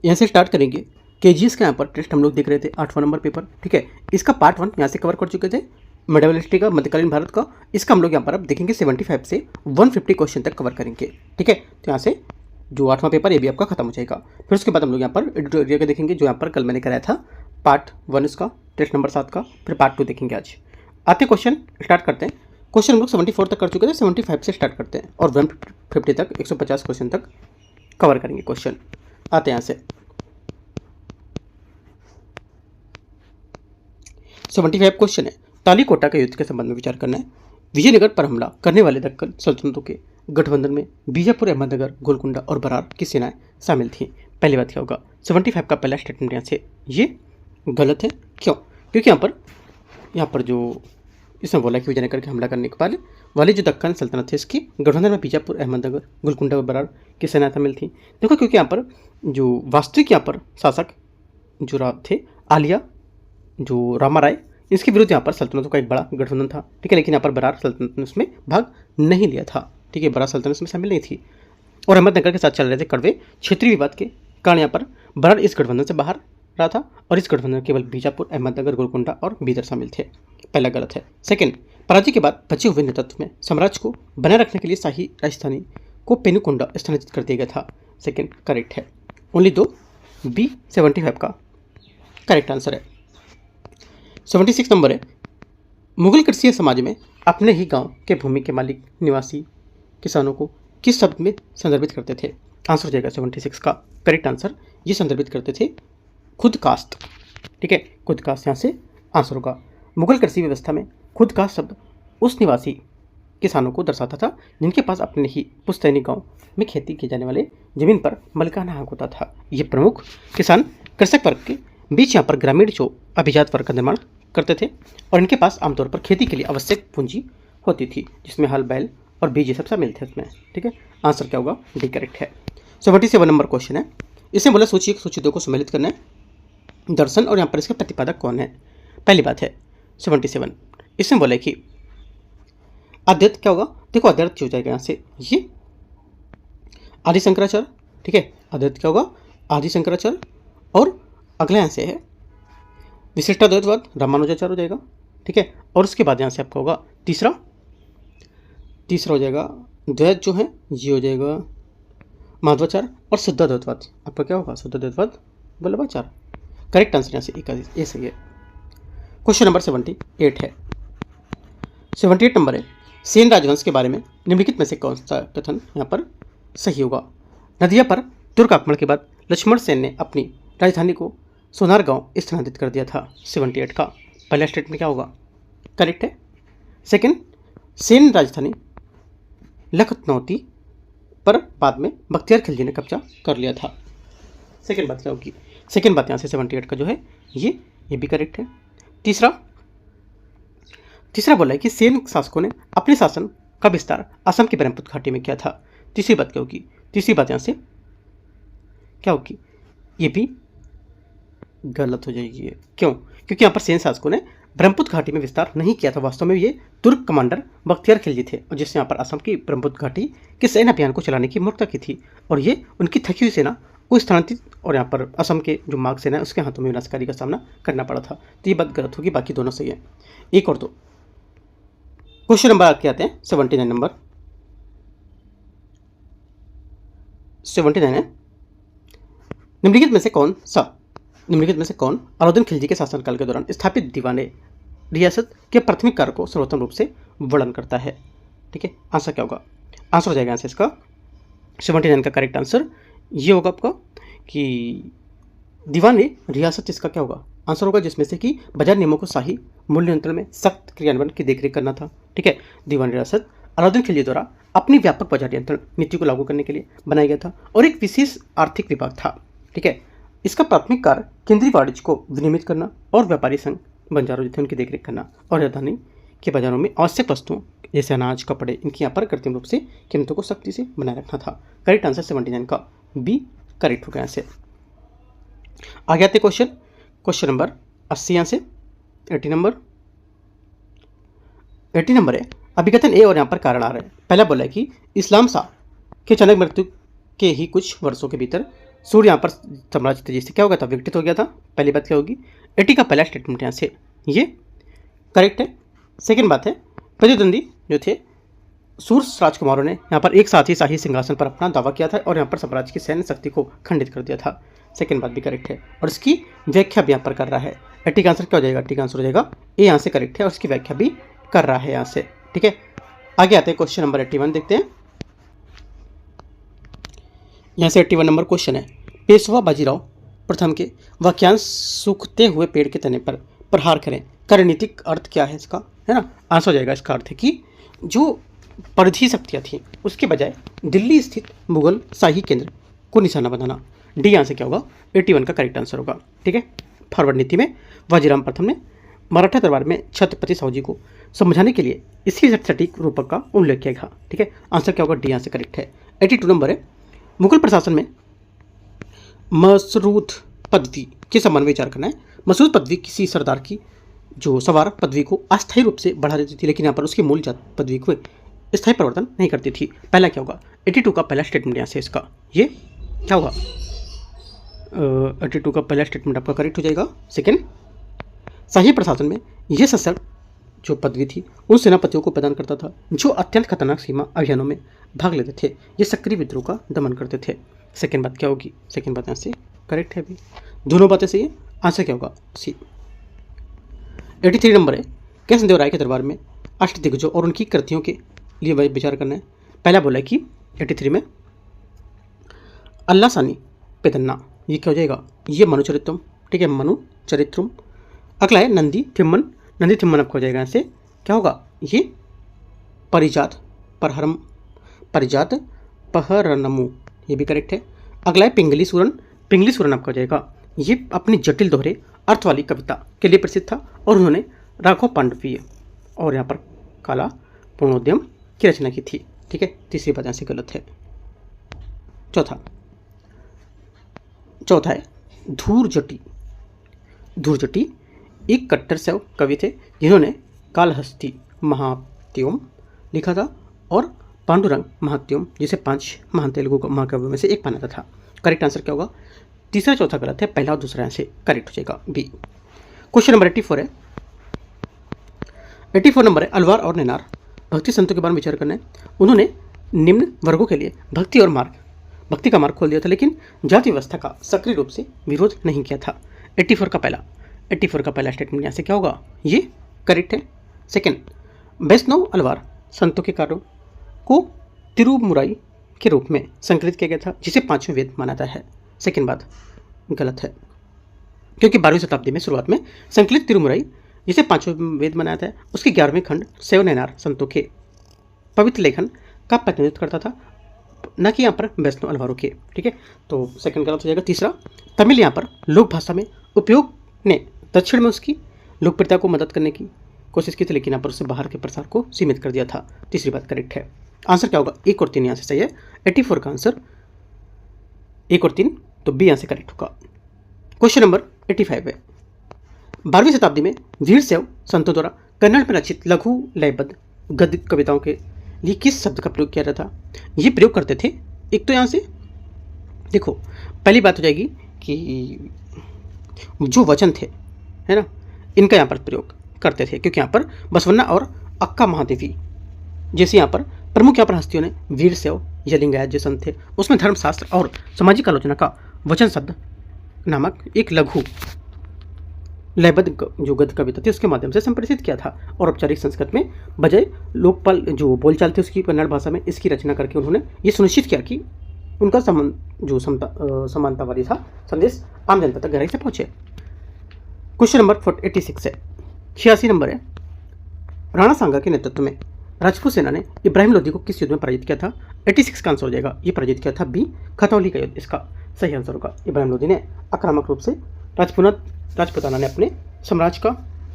यहाँ से स्टार्ट करेंगे। केजीएस का यहाँ पर टेस्ट हम लोग देख रहे थे 8वां नंबर पेपर, ठीक है। इसका पार्ट 1 यहाँ से कवर कर चुके थे, मिडिवल हिस्ट्री का, मध्यकालीन भारत का। इसका हम लोग यहाँ पर अब देखेंगे 75 से 150 क्वेश्चन तक कवर करेंगे, ठीक है। तो यहाँ से जो 8वां पेपर ये भी आपका खत्म हो जाएगा। फिर उसके बाद हम लोग यहाँ पर एडिटोरियल का देखेंगे, जो यहाँ पर कल मैंने कराया था पार्ट 1 इसका, टेस्ट नंबर 7 का। फिर पार्ट 2 देखेंगे आज। आते क्वेश्चन स्टार्ट करते हैं। क्वेश्चन हम लोग 74 तक कर चुके थे, 75 से स्टार्ट करते हैं और 150 तक 150 क्वेश्चन तक कवर करेंगे क्वेश्चन। आते हैं यहाँ से 75 क्वेश्चन है। तालीकोटा के युद्ध के संबंध में विचार करना है। विजयनगर पर हमला करने वाले दक्कन सल्तनतों के गठबंधन में बीजापुर, अहमदनगर, गोलकुंडा और बरार की सेनाएं शामिल थी। पहली बात क्या होगा, 75 का पहला स्टेटमेंट यहाँ से ये गलत है। क्यों? क्योंकि यहाँ पर जो इसमें बोला कि विजयनगर के हमला करने के वाले जो दक्कन सल्तनत थे, इसकी गठबंधन में बीजापुर, अहमदनगर, गोलकुंडा और बरार की सेनाएं शामिल थी। देखो, क्योंकि यहाँ पर जो वास्तविक यहाँ पर शासक जो थे आलिया, जो रामा राय, इसके विरुद्ध यहाँ पर सल्तनतों का एक बड़ा गठबंधन था, ठीक है। लेकिन यहाँ पर बरार सल्तनत ने उसमें भाग नहीं लिया था, ठीक है। बरार सल्तनत इसमें शामिल नहीं थी और अहमदनगर के साथ चल रहे थे कड़वे क्षेत्रीय विवाद के कारण यहाँ पर बरार इस गठबंधन से बाहर रहा था और इस गठबंधन में केवल बीजापुर, अहमदनगर, गोलकुंडा और बीदर शामिल थे। पहला गलत है। सेकंड, पराजय के बाद बचे हुए नेतृत्व में साम्राज्य को बनाए रखने के लिए शाही राजधानी को पेनुकोंडा स्थानांतरित कर दिया गया था। सेकंड करेक्ट है। ओनली 2 बी 75 का करेक्ट आंसर है। 76 नंबर है, मुगल कृषि समाज में अपने ही गांव के भूमि के मालिक निवासी किसानों को किस शब्द में संदर्भित करते थे? आंसर हो जाएगा 76 का करेक्ट आंसर। ये संदर्भित करते थे खुद कास्ट, ठीक है। खुद कास्ट यहाँ से आंसर होगा। मुगल कृषि व्यवस्था में खुद कास्ट शब्द उस निवासी किसानों को दर्शाता था जिनके पास अपने ही पुश्तैनी गांव में खेती की जाने वाले जमीन पर मलिकाना हक होता था। ये प्रमुख किसान कृषक वर्ग के बीच यहाँ पर ग्रामीण जो अभिजात वर्ग का निर्माण करते थे और इनके पास आमतौर पर खेती के लिए आवश्यक पूंजी होती थी, जिसमें हल, बैल और बीज ये सब शामिल थे उसमें, ठीक है। आंसर क्या होगा? डी करेक्ट है। 77 नंबर क्वेश्चन है। इसमें बोला सूची 1 सूची 2 को सम्मिलित करना है। दर्शन और यहाँ पर इसके प्रतिपादक कौन है? पहली बात है 77, इसमें बोला कि अद्वैत क्या होगा? देखो, अद्वैत हो जाएगा यहाँ से ये आदि शंकराचार्य, ठीक है। अद्वैत क्या होगा? आदि शंकराचार्य। और अगला यहाँ से है विशिष्टाद्वैतवाद, रामानुजाचार्य हो जाएगा, ठीक है। और उसके बाद यहाँ से आपका होगा तीसरा हो जाएगा द्वैत जो है ये हो जाएगा माधवाचार्य। और शुद्धाद्वैतवाद आपका क्या होगा? शुद्धाद्वैतवाद वल्लभाचार्य। करेक्ट आंसर यहाँ से ये सही है। क्वेश्चन नंबर 78 है। 78 नंबर है, सेन राजवंश के बारे में निम्नलिखित में से कौन सा कथन यहाँ पर सही होगा? नदिया पर तुर्क आक्रमण के बाद लक्ष्मण सेन ने अपनी राजधानी को सोनार गांव स्थानांतरित कर दिया था। 78 का पहला स्टेटमेंट क्या होगा? करेक्ट है। सेकंड, सेन राजधानी लखनौती पर बाद में बख्तियार खिलजी ने कब्जा कर लिया था। सेकंड बात क्या होगी? सेकंड बात यहाँ से 78 का जो है ये भी करेक्ट है। तीसरा बोला है कि सेन शासकों ने अपने शासन का विस्तार असम की ब्रह्मपुत्र घाटी में किया था। तीसरी बात क्या होगी? तीसरी बात यहाँ से क्या होगी? ये भी गलत हो जाएगी। क्यों? क्योंकि यहाँ पर सेन शासकों ने ब्रह्मपुत्र घाटी में विस्तार नहीं किया था। वास्तव में ये तुर्क कमांडर बख्तियार खिलजी थे और जिसने यहाँ पर असम की ब्रह्मपुत्र घाटी के सैन्य अभियान को चलाने की मूर्खता की थी और ये उनकी थकी हुई सेना को स्थानांतरित और यहाँ पर असम के जो मार्ग सेना है उसके हाथों में विनाशकारी का सामना करना पड़ा था। तो ये बात गलत होगी, बाकी दोनों सही है। एक और दो क्वेश्चन नंबर आगे आते हैं 79 नंबर। 79 है, निम्नलिखित में से कौन अलाउद्दीन खिलजी के शासनकाल के दौरान स्थापित दीवाने रियासत के प्राथमिक कार्य को सर्वोत्तम रूप से वर्णन करता है? ठीक है, आंसर क्या होगा? आंसर हो जाएगा आंसर इसका 79 का करेक्ट आंसर ये होगा आपका कि दीवाने रियासत इसका क्या होगा? आंसर होगा जिसमें से कि बाजार नियमों को शाही मूल्य नियंत्रण में सख्त क्रियान्वयन की देखरेख करना था। ठीक है, दीवान रियासत अलाउद्दीन खिलजी द्वारा अपनी व्यापक बाजार नियंत्रण नीति को लागू करने के लिए बनाया गया था और एक विशेष आर्थिक विभाग था। ठीक है, इसका प्राथमिक कार्य केंद्रीय वाणिज्य को विनियमित करना और व्यापारी संघ बंजारों जो थे उनकी देखरेख करना और राजधानी के बाजारों में आवश्यक वस्तुओं जैसे अनाज, कपड़े, इनकी यहाँ पर कृत्रिम रूप से कीमतों को सख्ती से बनाए रखना था। करेक्ट आंसर 79 का बी करेक्ट हो गया। से आगे आते क्वेश्चन नंबर 80 यहाँ से 80 नंबर है। अभिकथन ए और यहाँ पर कारण आ रहे हैं। पहला बोला है कि इस्लाम शाह के अचानक मृत्यु के ही कुछ वर्षों के भीतर सूर्य यहाँ पर साम्राज्य तेजी से क्या हो गया था, विघटित हो गया था। पहली बात क्या होगी, 80 का पहला स्टेटमेंट यहाँ से ये करेक्ट है। सेकेंड बात है, प्रतिद्वंदी जो थे सूर्य राजकुमारों ने यहाँ पर एक साथ ही शाही सिंहासन पर अपना दावा किया था और यहाँ पर साम्राज्य की सैन्य शक्ति को खंडित कर दिया था। सेकेंड बात भी करेक्ट है और इसकी व्याख्या भी यहाँ पर कर रहा है। 80 का आंसर क्या हो जाएगा, 80 का आंसर हो जाएगा ए, यहाँ से करेक्ट है और इसकी व्याख्या भी कर रहा है यहाँ से। ठीक है, आगे आते हैं क्वेश्चन नंबर 81 देखते हैं। यहाँ से 81 नंबर क्वेश्चन है, पेशवा बाजीराव प्रथम के वाक्यांश सूखते हुए पेड़ के तने पर प्रहार करें का रणनीतिक अर्थ क्या है इसका, है ना। आंसर हो जाएगा इसका अर्थ है कि जो परिधि शक्तियाँ थी उसके बजाय दिल्ली स्थित मुगल शाही केंद्र को निशाना बनाना। डी यहाँ से क्या होगा, 81 का करेक्ट आंसर होगा। ठीक है, फॉरवर्ड नीति में बाजीराव प्रथम ने मराठा दरबार में छत्रपति साहू को समझाने के लिए इसी सटीक रूपक का उल्लेख किया था। ठीक है, आंसर क्या होगा, डी यहाँ से करेक्ट है। 82 नंबर है, मुगल प्रशासन में मसरूद पदवी के संबंध में विचार करना है। मसरूद पदवी किसी सरदार की जो सवार पदवी को अस्थायी रूप से बढ़ा देती थी, लेकिन यहाँ पर उसकी मूल जात पदवी को स्थायी परिवर्तन नहीं करती थी। पहला क्या होगा, 82 का पहला स्टेटमेंट यहाँ से इसका ये क्या होगा, 82 का पहला स्टेटमेंट आपका करेक्ट हो जाएगा। सेकेंड, शाही प्रशासन में यह सशक्त जो पदवी थी उन सेनापतियों को प्रदान करता था जो अत्यंत खतरनाक सीमा अभियानों में भाग लेते थे, ये सक्रिय विद्रोह का दमन करते थे। सेकेंड बात क्या होगी, सेकेंड बात यहाँ से करेक्ट है। अभी दोनों बातें सही है, आंसर क्या होगा, सी। 83 नंबर है, कृष्णदेव राय के दरबार में अष्टदिग्गजों और उनकी कृतियों के लिए विचार करना है। पहला बोला है कि 83 में अल्लाह सानी पेदन्ना, ये क्या हो जाएगा, ये मनुचरित्रम। ठीक है, मनुचरित्रम। अगला है नंदी थिम्मन, नंदी थिम्मन आपको हो जाएगा यहाँ से क्या होगा, ये परिजात परहरम, परिजात पहरनमु, ये भी करेक्ट है। अगला है पिंगली सूरन, पिंगली सूरन आपका हो जाएगा, ये अपनी जटिल दोहरे अर्थ वाली कविता के लिए प्रसिद्ध था और उन्होंने राघव पांडवीय और यहाँ पर काला पूर्णोद्यम की रचना की थी। ठीक है, तीसरी बात यहाँ से गलत है। चौथा है धूर्जटी, धूर्जटी एक कट्टर शैव कवि थे जिन्होंने कालहस्ती महात्योम लिखा था और पांडुरंग महात्योम जिसे 5 महान तेलुगु महाकाव्यों में से एक माना था। करेक्ट आंसर क्या होगा, तीसरा चौथा गलत है, पहला और दूसरा यहाँ से करेक्ट हो जाएगा, बी। क्वेश्चन नंबर 84 है, 84 नंबर है, अलवार और नैनार भक्ति संतों के बारे में विचार करना है। उन्होंने निम्न वर्गों के लिए भक्ति का मार्ग खोल दिया था, लेकिन जाति व्यवस्था का सक्रिय रूप से विरोध नहीं किया था। 84 का पहला स्टेटमेंट यहाँ से क्या होगा, ये करेक्ट है। सेकेंड, वैष्णव अलवार संतों के कार्यों को तिरुमुराई के रूप में संकलित किया गया था जिसे 5वें वेद माना जाता है। सेकेंड बात गलत है, क्योंकि 12वीं शताब्दी में शुरुआत में संकलित तिरुमुराई जिसे 5वें वेद माना जाता है उसके 11वें खंड शैव नैनार संतों के पवित्र लेखन का प्रतिनिधित्व करता था, न कि यहाँ पर वैष्णव अलवारों के। ठीक है, तो सेकंड गलत हो जाएगा। तीसरा, तमिल यहाँ पर लोक भाषा में उपयोग ने दक्षिण में उसकी लोकप्रियता को मदद करने की कोशिश की थी, लेकिन यहाँ पर उससे बाहर के प्रसार को सीमित कर दिया था। तीसरी बात करेक्ट है। आंसर क्या होगा, 1 और 3 यहाँ से सही है। 84 का आंसर 1 और 3, तो बी यहाँ से करेक्ट होगा। क्वेश्चन नंबर 85 है, 12वीं शताब्दी में वीर शैव संतों द्वारा कन्नड़ में रचित लघु लयबद्ध गद्य कविताओं के लिए किस शब्द का प्रयोग किया जाता, ये प्रयोग करते थे। एक तो यहाँ से देखो, पहली बात हो जाएगी कि जो वचन थे, है ना, इनका यहाँ पर प्रयोग करते थे, क्योंकि यहाँ पर बसवन्ना और अक्का महादेवी जैसे यहाँ पर प्रमुख यहाँ पर हस्तियों ने वीर शैव या लिंगायत जो संत थे उसमें धर्मशास्त्र और सामाजिक आलोचना का वचन शब्द नामक एक लघु लयबद्ध जो गद्य कविता थी उसके माध्यम से संप्रेषित किया था, और औपचारिक संस्कृत में बजाय लोकपाल जो बोलचाल थी उसकी कन्नड़ भाषा में इसकी रचना करके उन्होंने ये सुनिश्चित किया कि उनका जो समानतावादी था संदेश आम जनता तक गहराई से पहुंचे। क्वेश्चन नंबर 86 है, 86 नंबर है, राणा सांगा के नेतृत्व में राजपूत सेना ने इब्राहिम लोदी को किस युद्ध में पराजित किया था। 86 का आंसर हो जाएगा, ये पराजित किया था बी, खतौली का युद्ध इसका सही आंसर होगा। इब्राहिम लोदी ने आक्रामक रूप से राजपुताना ने अपने साम्राज्य का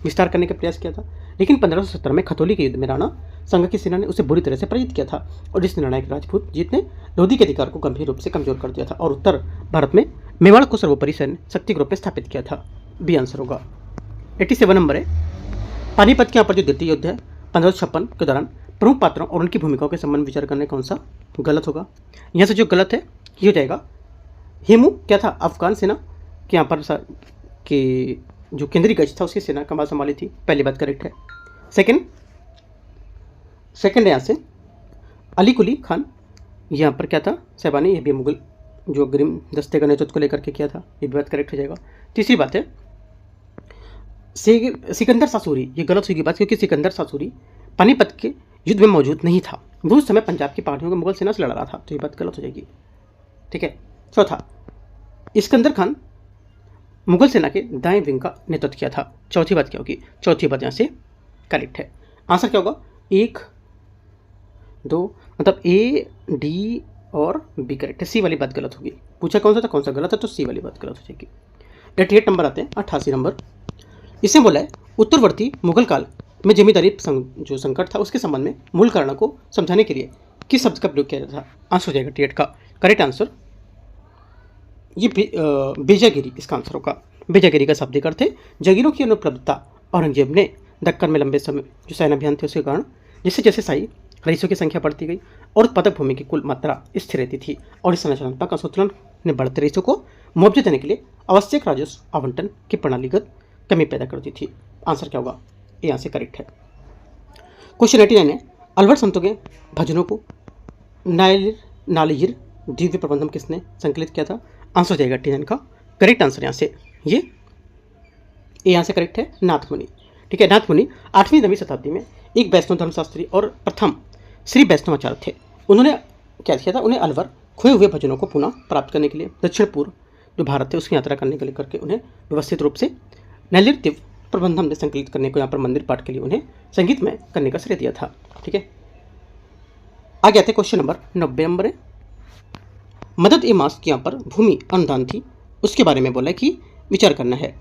विस्तार करने का प्रयास किया था, लेकिन 1517 में खतौली के युद्ध में राणा सांगा की सेना ने उसे बुरी तरह से पराजित किया था और इस निर्णायक राजपूत जीत ने लोदी के अधिकार को गंभीर रूप से कमजोर कर दिया था और उत्तर भारत में मेवाड़ को सर्वोपरि सैन्य शक्ति के रूप में स्थापित किया था। बी आंसर होगा। 87 नंबर है, पानीपत के यहाँ पर जो द्वितीय युद्ध है 1556 के दौरान प्रमुख पात्रों और उनकी भूमिकाओं के संबंध में विचार करने कौन सा गलत होगा। यहाँ से जो गलत है ये हो जाएगा हेमू क्या था, अफगान सेना के यहाँ पर कि जो केंद्रीय गश्त था उसकी सेना कमान संभाली थी, पहली बात करेक्ट है। सेकंड यहाँ से अली कुली खान यहाँ पर क्या था, साहबानी, ये भी मुगल जो अग्रिम दस्ते का नेतृत्व को लेकर के किया था, ये भी बात करेक्ट हो जाएगा। तीसरी बात है सिकंदर सासूरी, ये गलत हुई बात क्योंकि सिकंदर सासूरी पानीपत के युद्ध में मौजूद नहीं था, वो उस समय पंजाब की पहाड़ियों को मुगल सेना से लड़ रहा था, तो ये बात गलत हो जाएगी। ठीक है। चौथा, इस्कंदर खान मुगल सेना के दाएं विंग का नेतृत्व किया था, चौथी बात क्या होगी, चौथी बात यहाँ से करेक्ट है। आंसर क्या होगा, 1 2, मतलब ए डी और बी करेक्ट है, सी वाली बात गलत होगी। पूछा कौन सा था, कौन सा गलत है, तो सी वाली बात गलत हो जाएगी। 88 नंबर आते हैं, 88 नंबर, इसमें बोला है उत्तरवर्ती मुगल काल में जमींदारी जो संकट था उसके संबंध में मूल कारणों को समझाने के लिए किस शब्द का प्रयोग किया जाता था। आंसर हो जाएगा 88 का करेक्ट आंसर ये बेजागिरी, इसका आंसर होगा। बेजागिरी का शाब्दिक अर्थ है जागीरों की अनुपलब्धता। औरंगजेब ने दक्कन में लंबे समय जो सैन्य अभियान थे उसके कारण जैसे जैसे शाही रईसों की संख्या बढ़ती गई और उत्पादक भूमि की कुल मात्रा स्थिर रहती थी और इस संरचनात्मक असंतुलन ने बढ़ते रईसों को मुआवजे देने के लिए आवश्यक राजस्व आवंटन की प्रणालीगत कमी पैदा करती थी। आंसर क्या होगा, ये यहाँ से करेक्ट है। क्वेश्चन 89 है अलवर संतों के भजनों को नालिर दिव्य प्रबंधम किसने संकलित किया था। आंसर हो जाएगा 89 का करेक्ट आंसर यहाँ से ये यहाँ से करेक्ट है नाथ मुनि। ठीक है, नाथ मुनि 8वीं 9वीं शताब्दी में एक वैष्णव धर्मशास्त्री और प्रथम श्री वैष्णवाचार्य थे। उन्होंने क्या किया था, उन्हें अलवर खोए हुए भजनों को पुनः प्राप्त करने के लिए दक्षिण पूर्व जो भारत है उसकी यात्रा करने के लिए करके उन्हें व्यवस्थित रूप से नलिर दिव्य प्रबंधम ने संकलित करने को यहाँ पर मंदिर पाठ के लिए उन्हें संगीत में करने का श्रेय दिया था। ठीक है, आगे आते क्वेश्चन नंबर 90 नंबर है मदद ए मास की यहाँ पर भूमि अनुदान थी उसके बारे में बोला कि विचार करना है।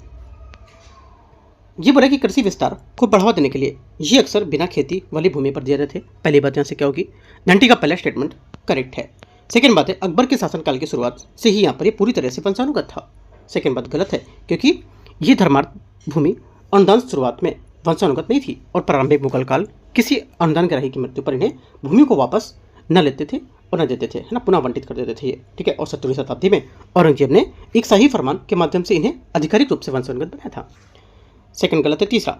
ये बोला कि कृषि विस्तार को बढ़ावा देने के लिए ये अक्सर बिना खेती वाली भूमि पर दिए जाते थे। पहली बात यहाँ से क्या होगी, 90 का पहला स्टेटमेंट करेक्ट है। सेकंड बात है अकबर के शासनकाल की शुरुआत से ही यहाँ पर ये पूरी तरह से वंशानुगत था। सेकंड बात गलत है क्योंकि ये धर्मार्थ भूमि अनुदान शुरुआत में वंशानुगत नहीं थी और प्रारंभिक मुगल काल किसी अनुदान ग्राही की मृत्यु पर इन्हें भूमि को वापस न लेते थे और न देते थे, है ना, पुनः आवंटित कर देते थे ये। ठीक है, और 17वीं शताब्दी में औरंगजेब ने एक शाही फरमान के माध्यम से इन्हें आधिकारिक रूप से वंशानुगत बनाया था। सेकंड गलत है। तीसरा,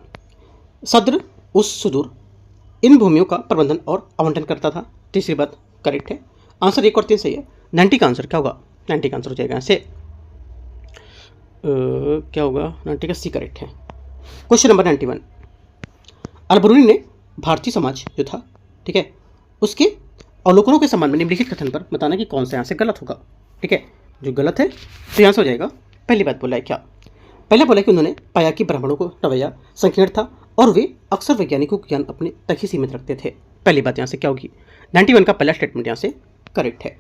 सद्र उस सुदूर इन भूमियों का प्रबंधन और आवंटन करता था। तीसरी बात करेक्ट है। आंसर 1 और 3 सही है। 90 का आंसर क्या होगा, 90 का आंसर हो जाएगा यहाँ से क्या होगा, 90 का सी करेक्ट है। क्वेश्चन नंबर 91 अलबरूनी ने भारतीय समाज जो था, ठीक है, उसके अवलोकनों के संबंध में निम्नलिखित कथन पर बताना कि कौन सा यहाँ से गलत होगा। ठीक है, जो गलत है तो यहाँ से हो जाएगा पहली बात बोला है क्या, पहले बोला कि उन्होंने पाया कि ब्राह्मणों को रवैया संकीर्ण था और वे अक्सर वैज्ञानिकों का ज्ञान अपने तक ही सीमित रखते थे। पहली बात यहाँ से क्या होगी, 91 का पहला स्टेटमेंट यहाँ से करेक्ट है।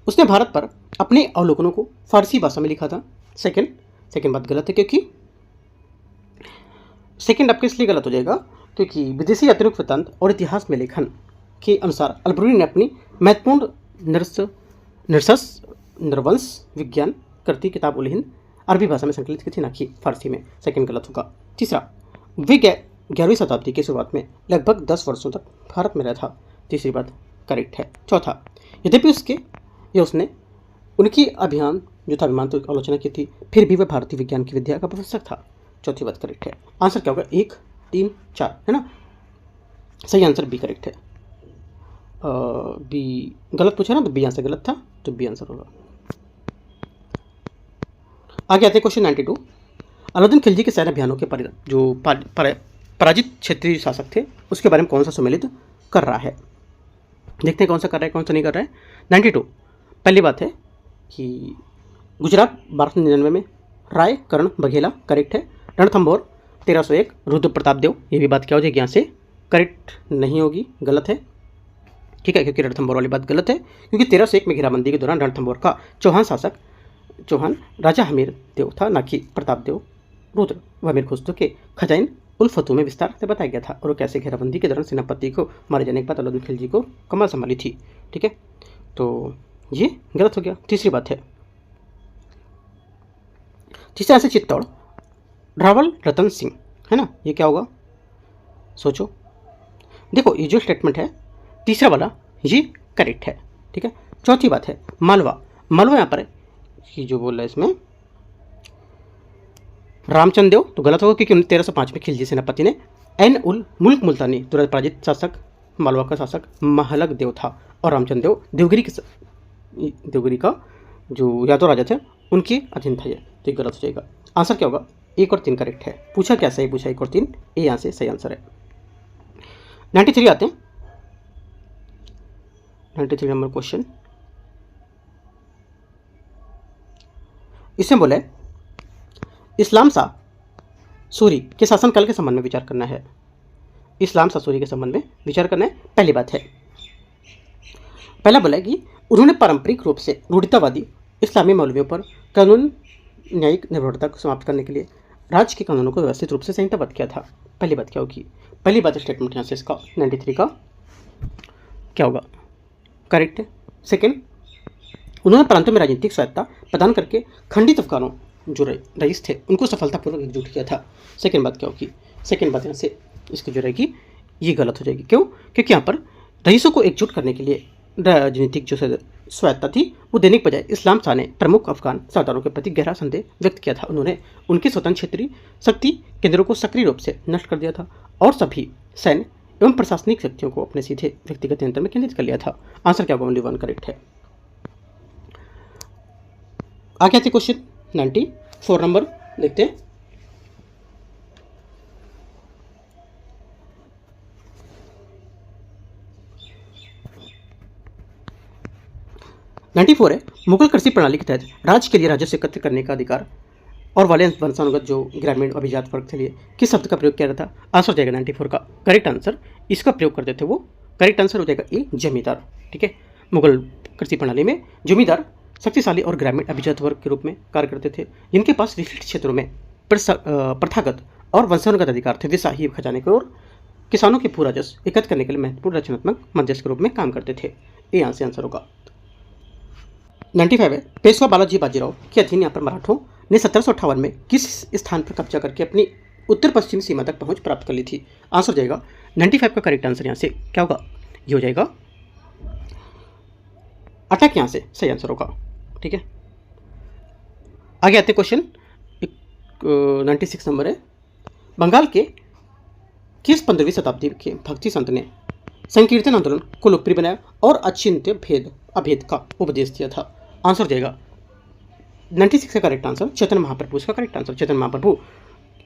उसने भारत पर अपने अवलोकनों को फारसी भाषा में लिखा था। सेकंड बात गलत है क्योंकि सेकंड आपके इसलिए गलत हो जाएगा क्योंकि विदेशी अतिरिक्त वृत्तांत और इतिहास में लेखन के अनुसार अलबरूनी ने अपनी महत्वपूर्ण नरवंश विज्ञान करती किताब उल हिंद अरबी भाषा में संकलित की थी, ना कि फारसी में। सेकंड गलत होगा। तीसरा, वे 11वीं शताब्दी की शुरुआत में लगभग 10 वर्षों तक भारत में रहा था। तीसरी बात करेक्ट है। चौथा, यद्यपि उसने उनकी अभियान जो था अभिमान तो आलोचना की थी, फिर भी वह भारतीय विज्ञान की विद्या का प्रशंसक था। चौथी बात करेक्ट है। आंसर क्या होगा, 1 3 4 है ना, सही आंसर बी करेक्ट है। बी गलत पूछा ना, तो बी आंसर गलत था, तो बी आंसर होगा। आगे आते हैं क्वेश्चन 92 अलाउद्दीन खिलजी के सैन्य अभियानों के पराजित क्षेत्रीय शासक थे उसके बारे में कौन सा सम्मिलित कर रहा है। देखते हैं कौन सा कर रहा है कौन सा नहीं कर रहा है। 92 पहली बात है कि गुजरात 1299 में राय कर्ण बघेला करेक्ट है। रणथंभौर 1301 रुद्र प्रताप देव, ये भी बात क्या हो जाएगी यहाँ से करेक्ट नहीं होगी, गलत है। ठीक है, क्योंकि रणथंभौर वाली बात गलत है क्योंकि 1301 में घेराबंदी के दौरान रणथंभौर का चौहान राजा हमीर देव था, ना कि प्रताप देव। रुद्र व हमीर खुसरो के खजाइन उल फतू में विस्तार से बताया गया था और वो कैसे घेराबंदी के दौरान सेनापति को मारे जाने के बाद अलाउद्दीन खिलजी को कमान संभाली थी। ठीक है, तो ये गलत हो गया। तीसरी बात है, तीसरा से चित्तौड़ रावल रतन सिंह है ना, ये क्या होगा सोचो। देखो ये जो स्टेटमेंट है तीसरा वाला ये करेक्ट है। ठीक है, चौथी बात है मालवा यहाँ पर कि जो बोल रहा है इसमें रामचंद्र देव, तो गलत होगा क्योंकि 1305 में खिलजी सेनापति ने एन उल मुल्क मुल्तानी तुरंत पराजित शासक मालवा का शासक महलक देव था और रामचंद्र देव देवगिरी का जो यादव राजा थे उनके अधीन था। ये तो ये गलत हो जाएगा। आंसर क्या होगा? 1 और 3 करेक्ट है। पूछा क्या सही पूछा 1 और 3, ये यहाँ से सही आंसर है। 93 आते हैं। 93 नंबर क्वेश्चन, इसमें बोले इस्लाम शाह सूरी के शासनकाल के संबंध में विचार करना है। इस्लाम शाह सूरी के संबंध में विचार करना है। पहली बात है, पहला बोला है कि उन्होंने पारंपरिक रूप से रूढ़ितावादी इस्लामी मौलवियों पर कानून न्यायिक निर्भरता को समाप्त करने के लिए राज्य के कानूनों को व्यवस्थित रूप से संहिताबद्ध किया था। पहली बात क्या होगी? पहली बात स्टेटमेंट यहाँ से इसका 93 का क्या होगा? करेक्ट है। सेकेंड, उन्होंने प्रांतों में राजनीतिक स्वायत्ता प्रदान करके खंडित अफगानों जो रईस थे उनको सफलतापूर्वक एकजुट किया था। सेकेंड बात क्या होगी? सेकेंड बात यहाँ से इसकी जो रहेगी ये गलत हो जाएगी। क्यों? क्योंकि यहाँ पर रईसों को एकजुट करने के लिए राजनीतिक जो स्वायत्ता थी वो देने के बजाय इस्लाम शाह ने प्रमुख अफगान सरदारों के प्रति गहरा संदेह व्यक्त किया था। उन्होंने उनके स्वतंत्र क्षेत्रीय शक्ति केंद्रों को सक्रिय रूप से नष्ट कर दिया था और सभी सैन्य एवं प्रशासनिक शक्तियों को अपने सीधे व्यक्तिगत नियंत्रण में केंद्रित कर लिया था। आंसर क्या होगा? ओनली 1 करेक्ट है। आगे आते क्वेश्चन 94 नंबर देखते हैं। है मुगल कृषि प्रणाली के तहत राज्य के लिए राजस्व एकत्र करने का अधिकार और वाले वंशानुगत जो ग्रामीण अभिजात वर्ग के लिए किस शब्द का प्रयोग किया गया था? आंसर हो जाएगा 94 का करेक्ट आंसर। इसका प्रयोग करते थे वो करेक्ट आंसर हो जाएगा ए जमींदार। ठीक है, मुगल कृषि प्रणाली में जमींदार शक्तिशाली और ग्रामीण अभिजात वर्ग के रूप में कार्य करते थे जिनके पास विशिष्ट क्षेत्रों में प्रथागत और वंशानुगत अधिकार थे। वे शाही खजाने को और किसानों के भू राजस्व एकत्र करने के लिए महत्वपूर्ण रचनात्मक मध्यस्थ के रूप में काम करते थे। ये यहाँ से आंसर होगा। 95 है पेशवा बालाजी बाजीराव के अधीन यहाँ पर मराठों ने 1758 में किस स्थान पर कब्जा करके अपनी उत्तर पश्चिमी सीमा तक पहुंच प्राप्त कर ली थी? आंसर हो जाएगा 95 का करेक्ट आंसर यहाँ से क्या होगा? ये हो जाएगा अटक, यहाँ से सही आंसर होगा। ठीक है, आगे आते क्वेश्चन 96 नंबर है। बंगाल के किस 15वीं शताब्दी के भक्ति संत ने संकीर्तन आंदोलन को लोकप्रिय बनाया और अचिंत्य अभेद का उपदेश दिया था? आंसर हो जाएगा 96 का करेक्ट आंसर चेतन महाप्रभु इसका करेक्ट आंसर। चेतन महाप्रभु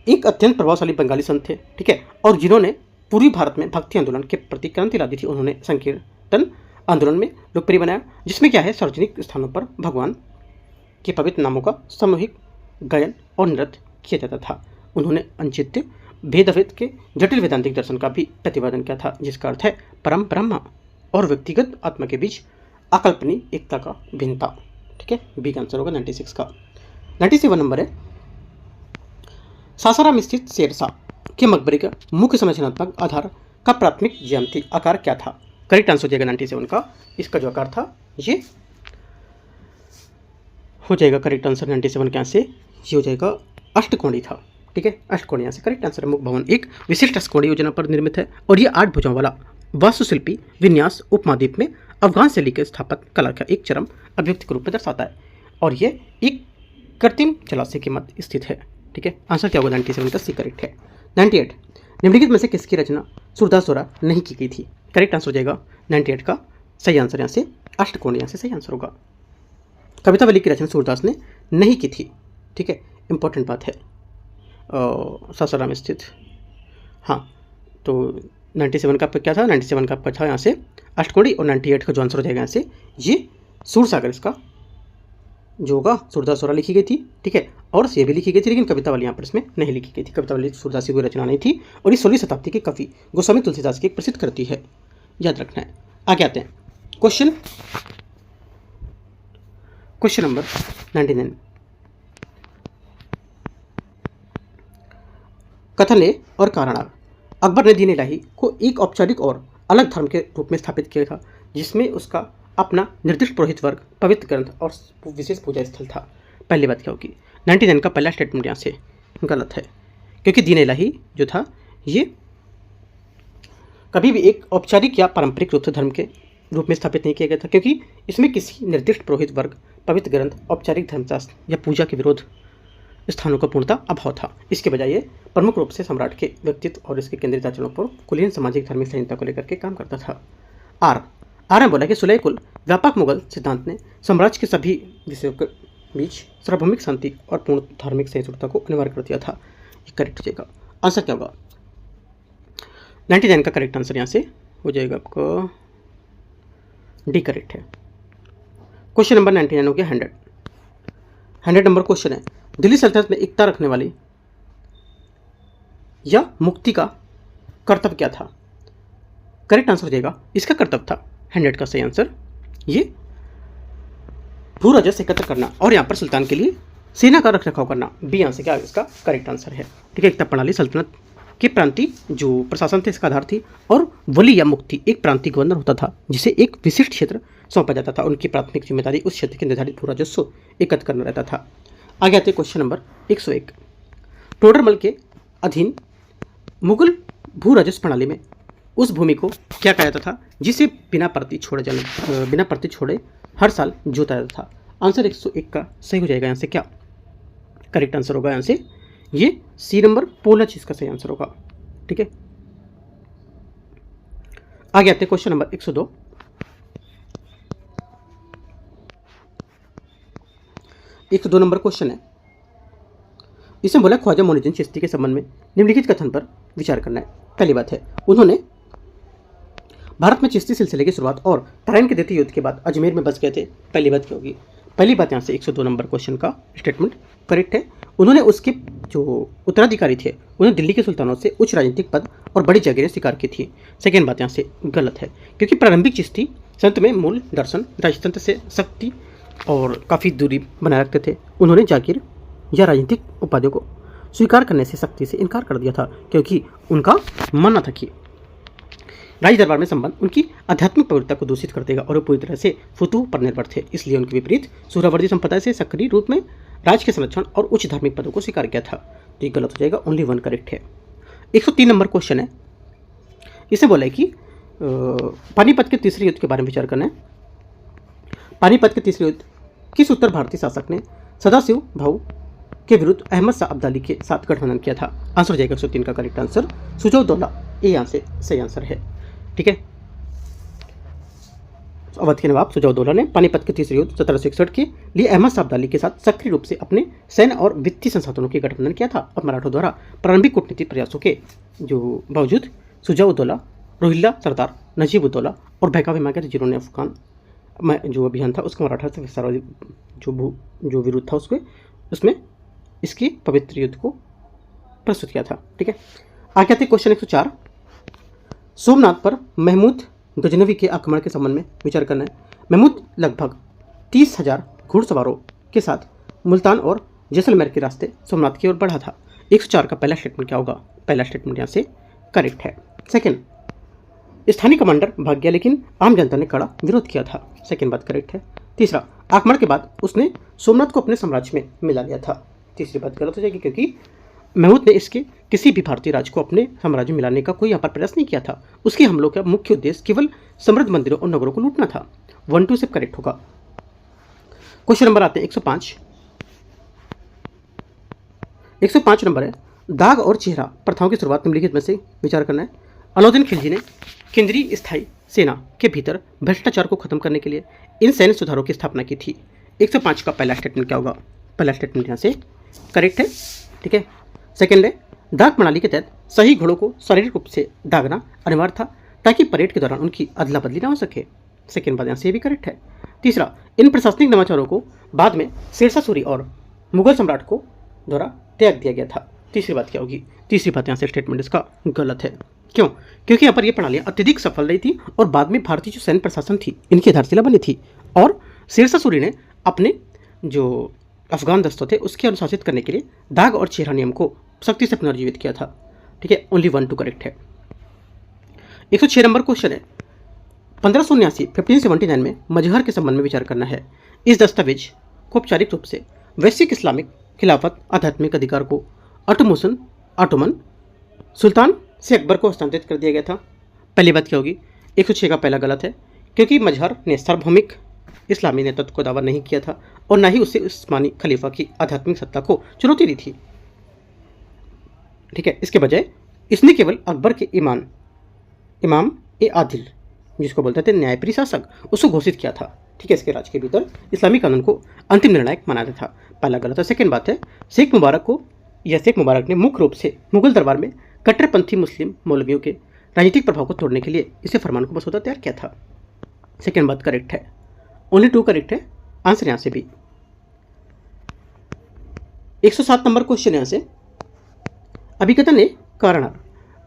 एक अत्यंत प्रभावशाली बंगाली संत थे। ठीक है, और जिन्होंने पूर्वी भारत में भक्ति आंदोलन के प्रति क्रांति ला दी थी। उन्होंने संकीर्तन आंदोलन में लोकप्रिय बनाया जिसमें क्या है सार्वजनिक स्थानों पर भगवान के पवित्र नामों का सामूहिक गायन और नृत्य किया जाता था। उन्होंने अनिश्चित भेदाभेद के जटिल वेदांतिक दर्शन का भी प्रतिपादन किया था जिसका अर्थ है परम ब्रह्म और व्यक्तिगत आत्मा के बीच अकल्पनीय एकता का भिन्नता। ठीक है, बी का आंसर होगा 96 का। 97 नंबर है सासाराम स्थित शेरशाह के मकबरे का मुख्य संरचनात्मक आधार का प्राथमिक ज्यामितीय आकार क्या था? करेक्ट आंसर हो जाएगा 97 का। इसका जो आकार था ये हो जाएगा करेक्ट आंसर 97 के यहाँ से ये हो जाएगा अष्टकोणी था। ठीक है, अष्टकोणी यहाँ से करेक्ट आंसर है। मुख्य भवन एक विशिष्ट अष्टकोणी योजना पर निर्मित है और ये 8 भुजाओं वाला वास्तुशिल्पी विन्यास उपमहाद्वीप में अफगान शैली के स्थापत्य कला का एक चरम अभिव्यक्ति के रूप में दर्शाता है और ये एक कृत्रिम जलाशय के मध्य स्थित है। ठीक है, आंसर क्या होगा? 97 का सी करेक्ट है। 98 निम्नलिखित में से किसकी रचना सूरदास द्वारा नहीं की गई थी? करेक्ट आंसर हो जाएगा 98 का सही आंसर यहाँ से अष्टकोण यहाँ से सही आंसर होगा। कवितावली की रचना सूरदास ने नहीं की थी। ठीक है, इंपॉर्टेंट बात है। सासाराम स्थित, हाँ, तो 97 का आपका क्या था? 97 का आपका था यहाँ से अष्टकोणी और 98 का जो आंसर हो जाएगा यहाँ से ये सूरसागर इसका जो होगा सूरदास द्वारा लिखी गई थी। ठीक है, और ये भी लिखी गई थी लेकिन कवितावली यहाँ पर इसमें नहीं लिखी गई थी। कवितावली सूरदास की कोई रचना नहीं थी और ये 16वीं शताब्दी के कवि गोस्वामी तुलसीदास की एक प्रसिद्ध कृति है, याद रखना है। आगे आते हैं क्वेश्चन नंबर 99। कथन ए और कारणार्थ। अकबर ने दीन इलाही को एक औपचारिक और अलग धर्म के रूप में स्थापित किया था जिसमें उसका अपना निर्दिष्ट पुरोहित वर्ग, पवित्र ग्रंथ और विशेष पूजा स्थल था। पहली बात क्या होगी? 99 का पहला स्टेटमेंट यहाँ से गलत है क्योंकि दीन इलाही जो था ये कभी भी एक औपचारिक या पारंपरिक रूप से धर्म के रूप में स्थापित नहीं किया गया था, क्योंकि इसमें किसी निर्दिष्ट पुरोहित वर्ग, पवित्र ग्रंथ, औपचारिक धर्मशास्त्र या पूजा के विरोध स्थानों का पूर्णतः अभाव था। इसके बजाय ये प्रमुख रूप से सम्राट के व्यक्तित्व और इसके केंद्रित आचरणों पर कुलीन सामाजिक धार्मिक संहिता को लेकर के काम करता था। आर ने बोला कि सुलह कुल व्यापक मुगल सिद्धांत ने साम्राज्य के सभी विषयों के बीच सार्वभौमिक शांति और पूर्ण धार्मिक सहिष्णुता को अनिवार्य कर दिया था। ये करेक्ट हो जाएगा। आंसर क्या होगा? 99 का करेक्ट आंसर यहाँ से हो जाएगा आपको डी करेक्ट है। क्वेश्चन नंबर 99 हो गया 100 नंबर क्वेश्चन है, दिल्ली सल्तनत में एकता रखने वाली या मुक्ति का कर्तव्य क्या था? करेक्ट आंसर हो जाएगा इसका कर्तव्य था 100 का सही आंसर ये भू राजस्व एकत्र करना और यहाँ पर सुल्तान के लिए सेना का रखरखाव करना। बी आंसर क्या इसका करेक्ट आंसर है। ठीक है, एकता प्रणाली सल्तनत के प्रांतीय जो प्रशासन थे इसका आधार थी, और वली या मुक्ति एक प्रांतीय गवर्नर होता था जिसे एक विशिष्ट क्षेत्र सौंपा जाता था। उनकी प्राथमिक जिम्मेदारी उस क्षेत्र के निर्धारित भू राजस्व एकत्र करना रहता था। आगे आते क्वेश्चन नंबर 101। टोडरमल के अधीन मुगल भू राजस्व प्रणाली में उस भूमि को क्या कहा जाता था जिसे बिना परती छोड़े हर साल जोता जाता था? आंसर 101 का सही हो जाएगा। यहाँ से क्या करेक्ट आंसर होगा? यहाँ से ये सी नंबर पोला चीज का सही आंसर होगा। ठीक है, आगे आते क्वेश्चन नंबर 102। 102 नंबर क्वेश्चन है, इसमें बोला ख्वाजा मोइनुद्दीन चिश्ती के संबंध में निम्नलिखित कथन पर विचार करना है। पहली बात है, उन्होंने भारत में चिश्ती सिलसिले की शुरुआत और तराइन के द्वितीय युद्ध के बाद अजमेर में बस गए थे। पहली बात क्या होगी? पहली बात यहाँ से 102 नंबर क्वेश्चन का स्टेटमेंट करेक्ट है। उन्होंने उसके जो उत्तराधिकारी थे उन्हें दिल्ली के सुल्तानों से उच्च राजनीतिक पद और बड़ी जागीरें स्वीकार की थी। सेकेंड बात यहाँ से गलत है, क्योंकि प्रारंभिक चिश्ती संत में मूल दर्शन राजतंत्र से सख्ती और काफ़ी दूरी बनाए रखते थे। उन्होंने जागीर या राजनीतिक उपाधियों को स्वीकार करने से सख्ती से इनकार कर दिया था, क्योंकि उनका मानना था कि राज दरबार में संबंध उनकी आध्यात्मिक पवित्रता को दूषित कर देगा और वो पूरी तरह से फुतूह पर निर्भर थे। इसलिए उनके विपरीत सुहरावर्दी संप्रदाय से सक्रिय रूप में राज के संरक्षण और उच्च धार्मिक पदों को स्वीकार किया था। तो ये गलत हो जाएगा, ओनली 1 करेक्ट है। 103 नंबर क्वेश्चन है, इसे बोला है कि पानीपत के तीसरे युद्ध के बारे में विचार करना है। पानीपत के तीसरे युद्ध किस उत्तर भारतीय शासक ने सदाशिव भाऊ के विरुद्ध अहमद शाह अब्दाली के साथ गठबंधन किया था? आंसर हो जाएगा 103 का करेक्ट आंसर सुजाउद्दौला। ये यहाँ से सही आंसर है। ठीक है, अवध के नवाब सुजाउद्दौला ने पानीपत के तीसरे युद्ध 1761 के लिए अहमद शाह अब्दाली के साथ सक्रिय रूप से अपने सैन्य और वित्तीय संसाधनों के गठबंधन किया था, और मराठों द्वारा प्रारंभिक कूटनीतिक प्रयासों के जो बावजूद सुजाउद्दौला, रोहिल्ला सरदार नजीबुद्दौला और बहकावे मांगे थे, जिन्होंने अफगान जो अभियान था उसका मराठा से विस्तारवादी जो विरोध था उसमें इसके पवित्र युद्ध को प्रस्तुत किया था। ठीक है, आगे आते क्वेश्चन 104। सोमनाथ पर महमूद गजनवी के आक्रमण के संबंध में विचार करना है। महमूद लगभग 30,000 घुड़सवारों के साथ मुल्तान और जैसलमेर के रास्ते सोमनाथ की ओर बढ़ा था। 104 का पहला स्टेटमेंट क्या होगा? पहला स्टेटमेंट यहाँ से करेक्ट है। सेकंड, स्थानीय कमांडर भाग गया लेकिन आम जनता ने कड़ा विरोध किया था। सेकंड बात करेक्ट है। तीसरा, आक्रमण के बाद उसने सोमनाथ को अपने साम्राज्य में मिला लिया था। तीसरी बात गलत हो जाएगी, क्योंकि महमूद ने इसके किसी भी भारतीय राज्य को अपने साम्राज्य में मिलाने का कोई यहाँ पर प्रयास नहीं किया था। उसके हमलों का मुख्य उद्देश्य केवल समृद्ध मंदिरों और नगरों को लूटना था। 1-2 से करेक्ट होगा। क्वेश्चन नंबर आते हैं 105। 105 नंबर है, दाग और चेहरा प्रथाओं की शुरुआत निम्नलिखित में से विचार करना है। अलाउद्दीन खिलजी ने केंद्रीय स्थायी सेना के भीतर भ्रष्टाचार को खत्म करने के लिए इन सैन्य सुधारों की स्थापना की थी। 105 का पहला स्टेटमेंट क्या होगा? पहला स्टेटमेंट यहाँ से करेक्ट है। ठीक है, सेकेंड है, दाग प्रणाली के तहत सही घोड़ों को शारीरिक रूप से दागना अनिवार्य था ताकि परेड के दौरान उनकी अदला बदली ना हो सके। सेकेंड बात यहाँ से भी करेक्ट है। तीसरा, इन प्रशासनिक नवाचारों को बाद में शेरशाह सूरी और मुगल सम्राट को द्वारा त्याग दिया गया था। तीसरी बात क्या होगी? तीसरी बात यहाँ से स्टेटमेंट इसका गलत है। क्यों? क्योंकि यहाँ पर ये प्रणालियाँ अत्यधिक सफल रही थी और बाद में भारतीय जो सैन्य प्रशासन थी इनकी आधारशिला बनी थी, और शेरशाह सूरी ने अपने जो अफगान दस्तों थे उसके अनुशासित करने के लिए दाग और चेहरा नियम को सख्ती से पुनर्जीवित किया था। ठीक है, ओनली 1-2 करेक्ट है। 106 नंबर क्वेश्चन है, 1579 में मजहर के संबंध में विचार करना है। इस दस्तावेज को औपचारिक रूप से वैश्विक इस्लामिक खिलाफत आध्यात्मिक अधिकार को ऑटोमन सुल्तान से अकबर को हस्तांतरित कर दिया गया था। पहली बात क्या होगी? 106 का पहला गलत है, क्योंकि मजहर ने सार्वभौमिक इस्लामी नेतृत्व को दावा नहीं किया था और न ही उससे उस्मानी खलीफा की आध्यात्मिक सत्ता को चुनौती दी थी। ठीक है, इसके बजाय इसने केवल अकबर के इमाम ए आदिल, जिसको बोलते थे न्यायप्रिय शासक, उसको घोषित किया था। ठीक है, इसके राज के भीतर इस्लामी कानून को अंतिम निर्णायक माना था। पहला गलत है। सेकेंड बात है, शेख मुबारक ने मुख्य रूप से मुगल दरबार में कट्टरपंथी मुस्लिम मौलवियों के राजनीतिक प्रभाव को तोड़ने के लिए इसे फरमान को मसौदा तैयार किया था। सेकेंड बात करेक्ट है। ओनली 2 करेक्ट है। आंसर यहाँ से भी 107 नंबर क्वेश्चन यहाँ से, अभिकथन ने कारण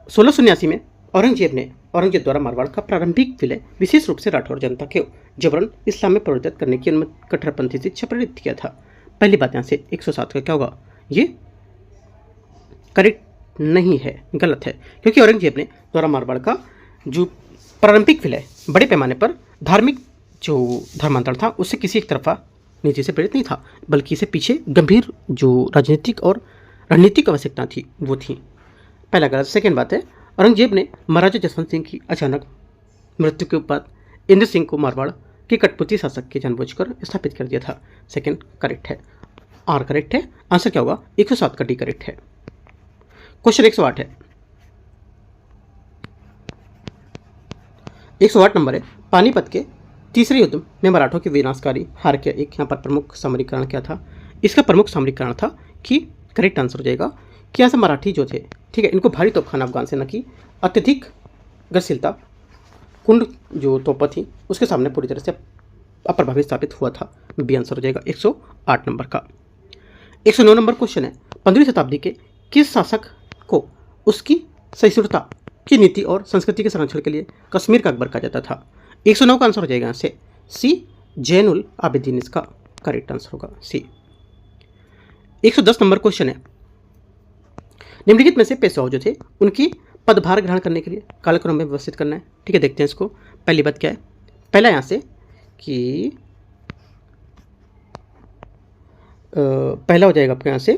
1679 में औरंगजेब द्वारा मारवाड़ का प्रारंभिक विलय विशेष रूप से राठौर जनता को जबरन इस्लाम में परिवर्तित करने की अनुमति कट्टरपंथी शिक्षा प्रेरित किया था। पहली बात यहाँ से 107 का क्या होगा, ये करेक्ट नहीं है, गलत है, क्योंकि औरंगजेब ने द्वारा मारवाड़ का जो प्रारंभिक विलय बड़े पैमाने पर धार्मिक जो धर्मांतरण था उससे किसी एक तरफा नीति से प्रेरित नहीं था, बल्कि इसे पीछे गंभीर जो राजनीतिक और रणनीतिक आवश्यकता थी वो थी। पहला गलत। सेकेंड बात है, औरंगजेब ने महाराजा जसवंत सिंह की अचानक मृत्यु के बाद इंद्र सिंह को मारवाड़ के कठपुतली शासक के जानबूझकर स्थापित कर दिया था। सेकेंड करेक्ट है। आर करेक्ट है। आंसर क्या होगा, 107 का डी करेक्ट है। क्वेश्चन 108 है। 108 नंबर है, पानीपत के तीसरे युद्ध में मराठों की विनाशकारी हार के एक यहाँ पर प्रमुख सामरिकरण क्या था। इसका प्रमुख सामरिकरण था कि करेक्ट आंसर हो जाएगा कि यहाँ से मराठी जो थे, ठीक है, इनको भारी तोपखाना अफगान सेना की अत्यधिक गतिशीलता कुंड जो तोपा थी उसके सामने पूरी तरह से अप्रभावित स्थापित हुआ था। बी आंसर हो जाएगा 108 नंबर का। 109 नंबर क्वेश्चन है, 15वीं शताब्दी के किस शासक को उसकी सहिष्णुता की नीति और संस्कृति के संरक्षण के लिए कश्मीर का अकबर कहा जाता था। 109 का आंसर हो जाएगा यहाँ से सी, जैनुल आबिदीन इसका करेक्ट आंसर होगा सी। 110 नंबर क्वेश्चन है, निम्नलिखित में से पेशवाओं जो थे उनकी पदभार ग्रहण करने के लिए कालक्रम में व्यवस्थित करना है। ठीक है, देखते हैं इसको। पहली बात क्या है, पहला यहाँ से कि पहला हो जाएगा आपके यहाँ से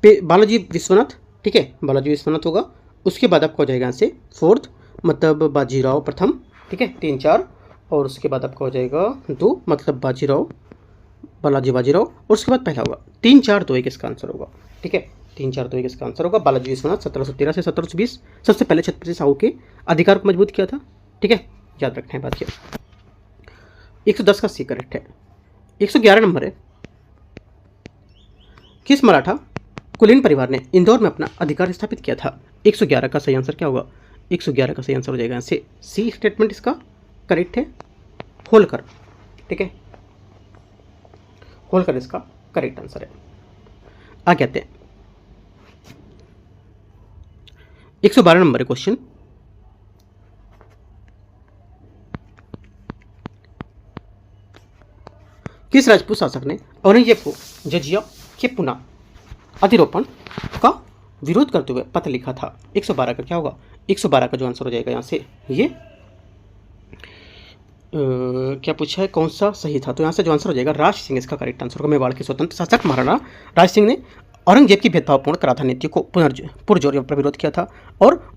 बालाजी विश्वनाथ। ठीक है, बालाजी विश्वनाथ होगा। उसके बाद आपका हो जाएगा यहाँ से फोर्थ, मतलब बाजीराव प्रथम। ठीक है, 3 4, और उसके बाद आपका हो जाएगा 2, मतलब बालाजी बाजीराव, और उसके बाद पहला होगा 3 4 2 1 इसका आंसर होगा। ठीक है, 3 4 2 1 इसका आंसर होगा। बालाजी विश्वनाथ 1713 से 1720 सबसे पहले छत्रपति साहू के अधिकार को मजबूत किया था। ठीक है, याद रखना है बात ये। 110 का सी करेक्ट है। 111 नंबर है, किस मराठा कुलीन परिवार ने इंदौर में अपना अधिकार स्थापित किया था। 111 का सही आंसर क्या होगा, 111 का सही आंसर हो जाएगा यहाँ से सी स्टेटमेंट इसका करेक्ट है, होलकर। ठीक है, होलकर इसका करेक्ट आंसर है। आगे आते हैं 112 नंबर है क्वेश्चन, किस राजपूत शासक ने औरंगजेब को जजिया के पुनः अधिरोपण का विरोध करते हुए पत्र लिखा था। 112 का क्या होगा, 112 का जो आंसर हो जाएगा यहाँ से ये क्या पूछा है, कौन सा सही था, तो यहाँ से जो आंसर हो जाएगा राज सिंह इसका करेक्ट आंसर होगा। मेवाड़ के स्वतंत्र शासक महाराणा राज सिंह ने औरंगजेब की भेदभावपूर्ण कराधा नीति को पुरजोर विरोध किया था, और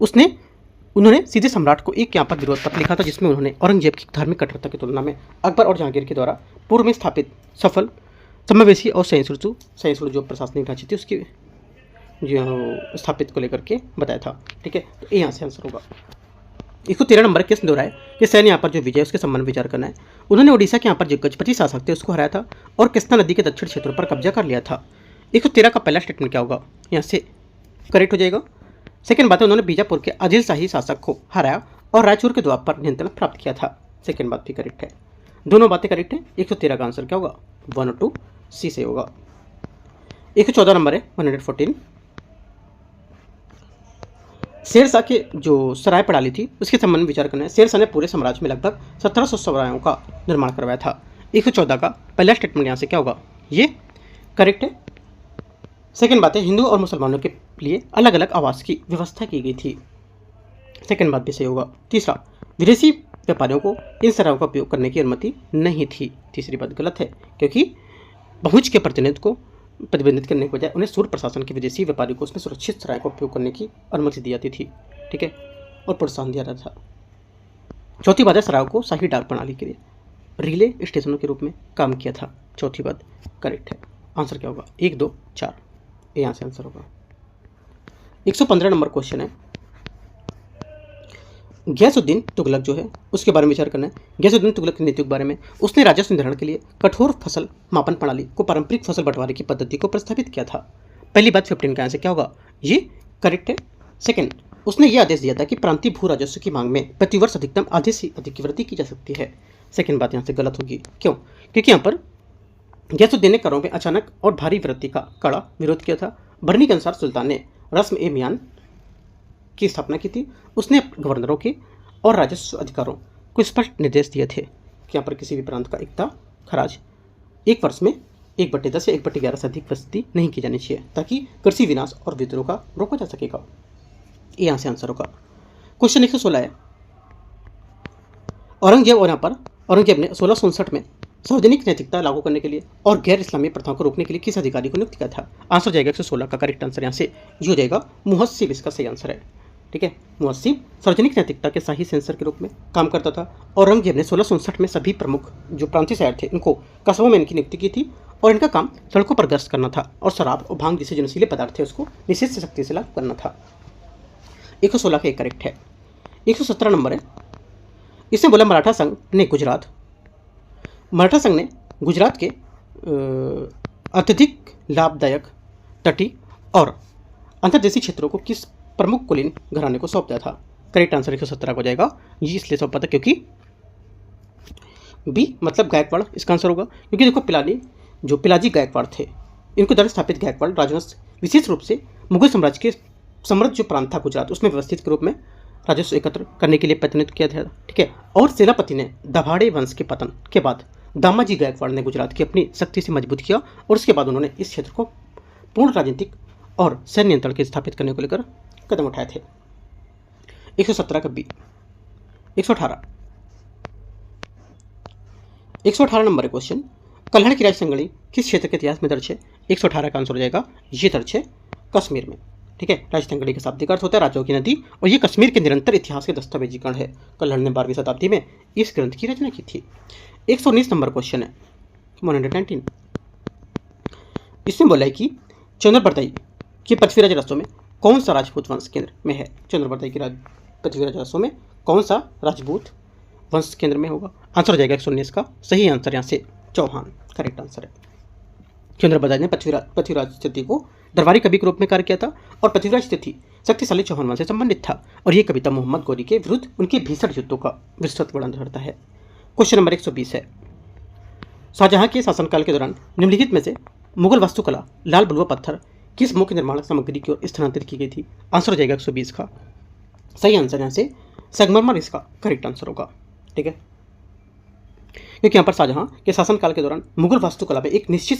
उन्होंने सीधे सम्राट को एक यहाँ पर विरोध पत्र लिखा था जिसमें उन्होंने औरंगजेब की धार्मिक कट्टरता की तुलना में अकबर और जहांगीर के द्वारा पूर्व में स्थापित सफल समावेशी और सहिष्णु जो प्रशासनिक ढांचे थी उसकी जो स्थापित को लेकर के बताया था। ठीक है, तो यहाँ से आंसर होगा। 113 नंबर केस दोहराया कि सैन्य यहाँ पर जो विजय उसके संबंध में विचार करना है। उन्होंने ओडिशा के यहाँ पर जो गजपति शासक थे उसको हराया था और कृष्णा नदी के दक्षिण क्षेत्रों पर कब्जा कर लिया था। 113 का पहला स्टेटमेंट क्या होगा, यहाँ से करेक्ट हो जाएगा। सेकेंड बात है, उन्होंने बीजापुर के आदिल शाही शासक को हराया और रायचूर के द्वार पर नियंत्रण प्राप्त किया था। सेकेंड बात भी करेक्ट है, दोनों बातें करेक्ट है। 113 का आंसर क्या होगा, 1 और 2 सी से होगा। 114 नंबर है 114, शेरशाह के जो सराय प्रणाली थी उसके संबंध में विचार करना है। शेरशाह ने पूरे साम्राज्य में लगभग 1700 सरायों का निर्माण करवाया था। 114 का पहला स्टेटमेंट यहाँ से क्या होगा, ये करेक्ट है। सेकेंड बात है, हिंदू और मुसलमानों के लिए अलग अलग आवास की व्यवस्था की गई थी। सेकेंड बात भी सही होगा। तीसरा, विदेशी व्यापारियों को इन सरायों का उपयोग करने की अनुमति नहीं थी। तीसरी बात गलत है, क्योंकि पहुंच के प्रतिनिधित्व को प्रतिबंधित करने के बजाय उन्हें सूर प्रशासन के विदेशी व्यापारी को उसमें सुरक्षित सराय का उपयोग करने की अनुमति दी जाती थी। ठीक है, और प्रोत्साहन दिया जाता था। चौथी बात है सराव को शाही डाक प्रणाली के लिए रिले स्टेशनों के रूप में काम किया था। चौथी बात करेक्ट है। आंसर क्या होगा? 1, 2, 4 ये यहाँ से आंसर होगा। 115 नंबर क्वेश्चन है, गयासुद्दीन तुगलक जो है उसके बारे में विचार करना है। गयासुद्दीन तुगलक की नीति के बारे में, उसने राजस्व निर्धारण के लिए कठोर फसल मापन प्रणाली को पारंपरिक फसल बंटवारे की पद्धति को प्रस्तावित किया था। पहली बात 15 का आंसर क्या होगा? ये करेक्ट है। सेकंड, उसने ये आदेश दिया था कि प्रांतीय भू राजस्व की मांग में प्रतिवर्ष अधिकतम आधे से अधिक की वृद्धि की जा सकती है। सेकंड बात यहाँ से गलत होगी। क्यों? क्योंकि यहाँ पर गयासुद्दीन ने करों में अचानक और भारी वृद्धि का कड़ा विरोध किया था। बरनी के अनुसार सुल्तान ने रस्म ए मियान की स्थापना की थी। उसने गवर्नरों के और राजस्व अधिकारों को स्पष्ट निर्देश दिए थे कि यहाँ पर किसी भी प्रांत का एकता खराज एक वर्ष में 1/10 या 1/11 से अधिक वृद्धि नहीं की जानी चाहिए, ताकि कृषि विनाश और विद्रोह का रोका जा सकेगा। ये यहाँ से आंसर होगा। क्वेश्चन 116 है, औरंगजेब और यहाँ पर औरंगजेब ने 1659 में सार्वजनिक नैतिकता लागू करने के लिए और गैर इस्लामी प्रथाओं को रोकने के लिए किस अधिकारी को नियुक्त किया था? आंसर जाएगा 116 का करेक्ट आंसर यहाँ से ये हो जाएगा मुहस्सिब, इसका सही आंसर है। ठीक है, मुहस्सिब सार्वजनिक नैतिकता के शाही सेंसर के रूप में काम करता था। औरंगजेब ने 1659 में सभी प्रमुख जो प्रांतीय शहर थे इनको कस्बों में इनकी नियुक्ति की थी और इनका काम सड़कों पर गश्त करना था और शराब और भांग जैसे जो नशीले पदार्थ थे उसको निषेध से सख्ती से लागू करना था। 116 का एक करेक्ट है। 117 नंबर है, इसने बोला मराठा संघ ने गुजरात के अत्यधिक लाभदायक तटीय और अंतर्देशीय क्षेत्रों को किस प्रमुख कुलीन घराने को सौंप दिया था? करेक्ट आंसर 117 हो जाएगा। ये इसलिए सौंपा था क्योंकि बी मतलब गायकवाड़ इसका आंसर होगा, क्योंकि देखो पिलाजी गायकवाड़ थे, इनको द्वारा स्थापित गायकवाड़ राजवंश विशेष रूप से मुगल साम्राज्य के समृद्ध जो प्रांत था गुजरात उसमें व्यवस्थित के रूप में राजस्व एकत्र करने के लिए प्रतिनिधित्व किया था। ठीक है, और सेनापति ने दाभाड़े वंश के पतन के बाद दामाजी गायकवाड़ ने गुजरात की अपनी शक्ति से मजबूत किया और उसके बाद उन्होंने इस क्षेत्र को पूर्ण राजनीतिक और सैन्य नियंत्रण के स्थापित करने को लेकर कदम उठाए थे। 117 का बी। 118 नंबर क्वेश्चन, कल्याण की राजसंगणी किस क्षेत्र के इतिहास में दर्ज है? 118 का आंसर हो जाएगा ये दर्ज है कश्मीर में। ठीक है, राजसंगणी का शाब्दिक अर्थ होता है राजाओं की नदी और ये कश्मीर के निरंतर इतिहास के दस्तावेजीकरण है। कल्याण ने 12वीं शताब्दी में इस ग्रंथ की रचना की थी। 119 नंबर क्वेश्चन है 119, इसमें बोला है कि चंद्रबरदाई की पृथ्वीराज रसों में कौन सा राजपूत वंश केंद्र में है? चंद्रबरदाई की पृथ्वीराज रसों में कौन सा राजपूत वंश केंद्र में होगा? आंसर हो जाएगा 119 का सही आंसर यहाँ से चौहान करेक्ट आंसर है। चंद्रबरदाई ने पृथ्वीराज स्थिति को दरबारी कवि के रूप में कार्य किया था और पृथ्वीराज स्थिति शक्तिशाली चौहान वंश से संबंधित था और ये कविता मोहम्मद गौरी के विरुद्ध उनके भीषण युद्धों का विस्तृत वर्णन करता है। क्वेश्चन नंबर 120 है, शाहजहां के शासनकाल के दौरान निम्नलिखित में से मुगल वास्तुकला लाल बलुआ पत्थर किस मुख्य निर्माण सामग्री की ओर स्थानांतरित की गई थी? आंसर हो जाएगा 120 का सही आंसर यहाँ से संगमरमर इसका करेक्ट आंसर होगा। ठीक है, क्योंकि यहाँ पर शाहजहां के शासनकाल के दौरान मुगल वास्तुकला में एक निश्चित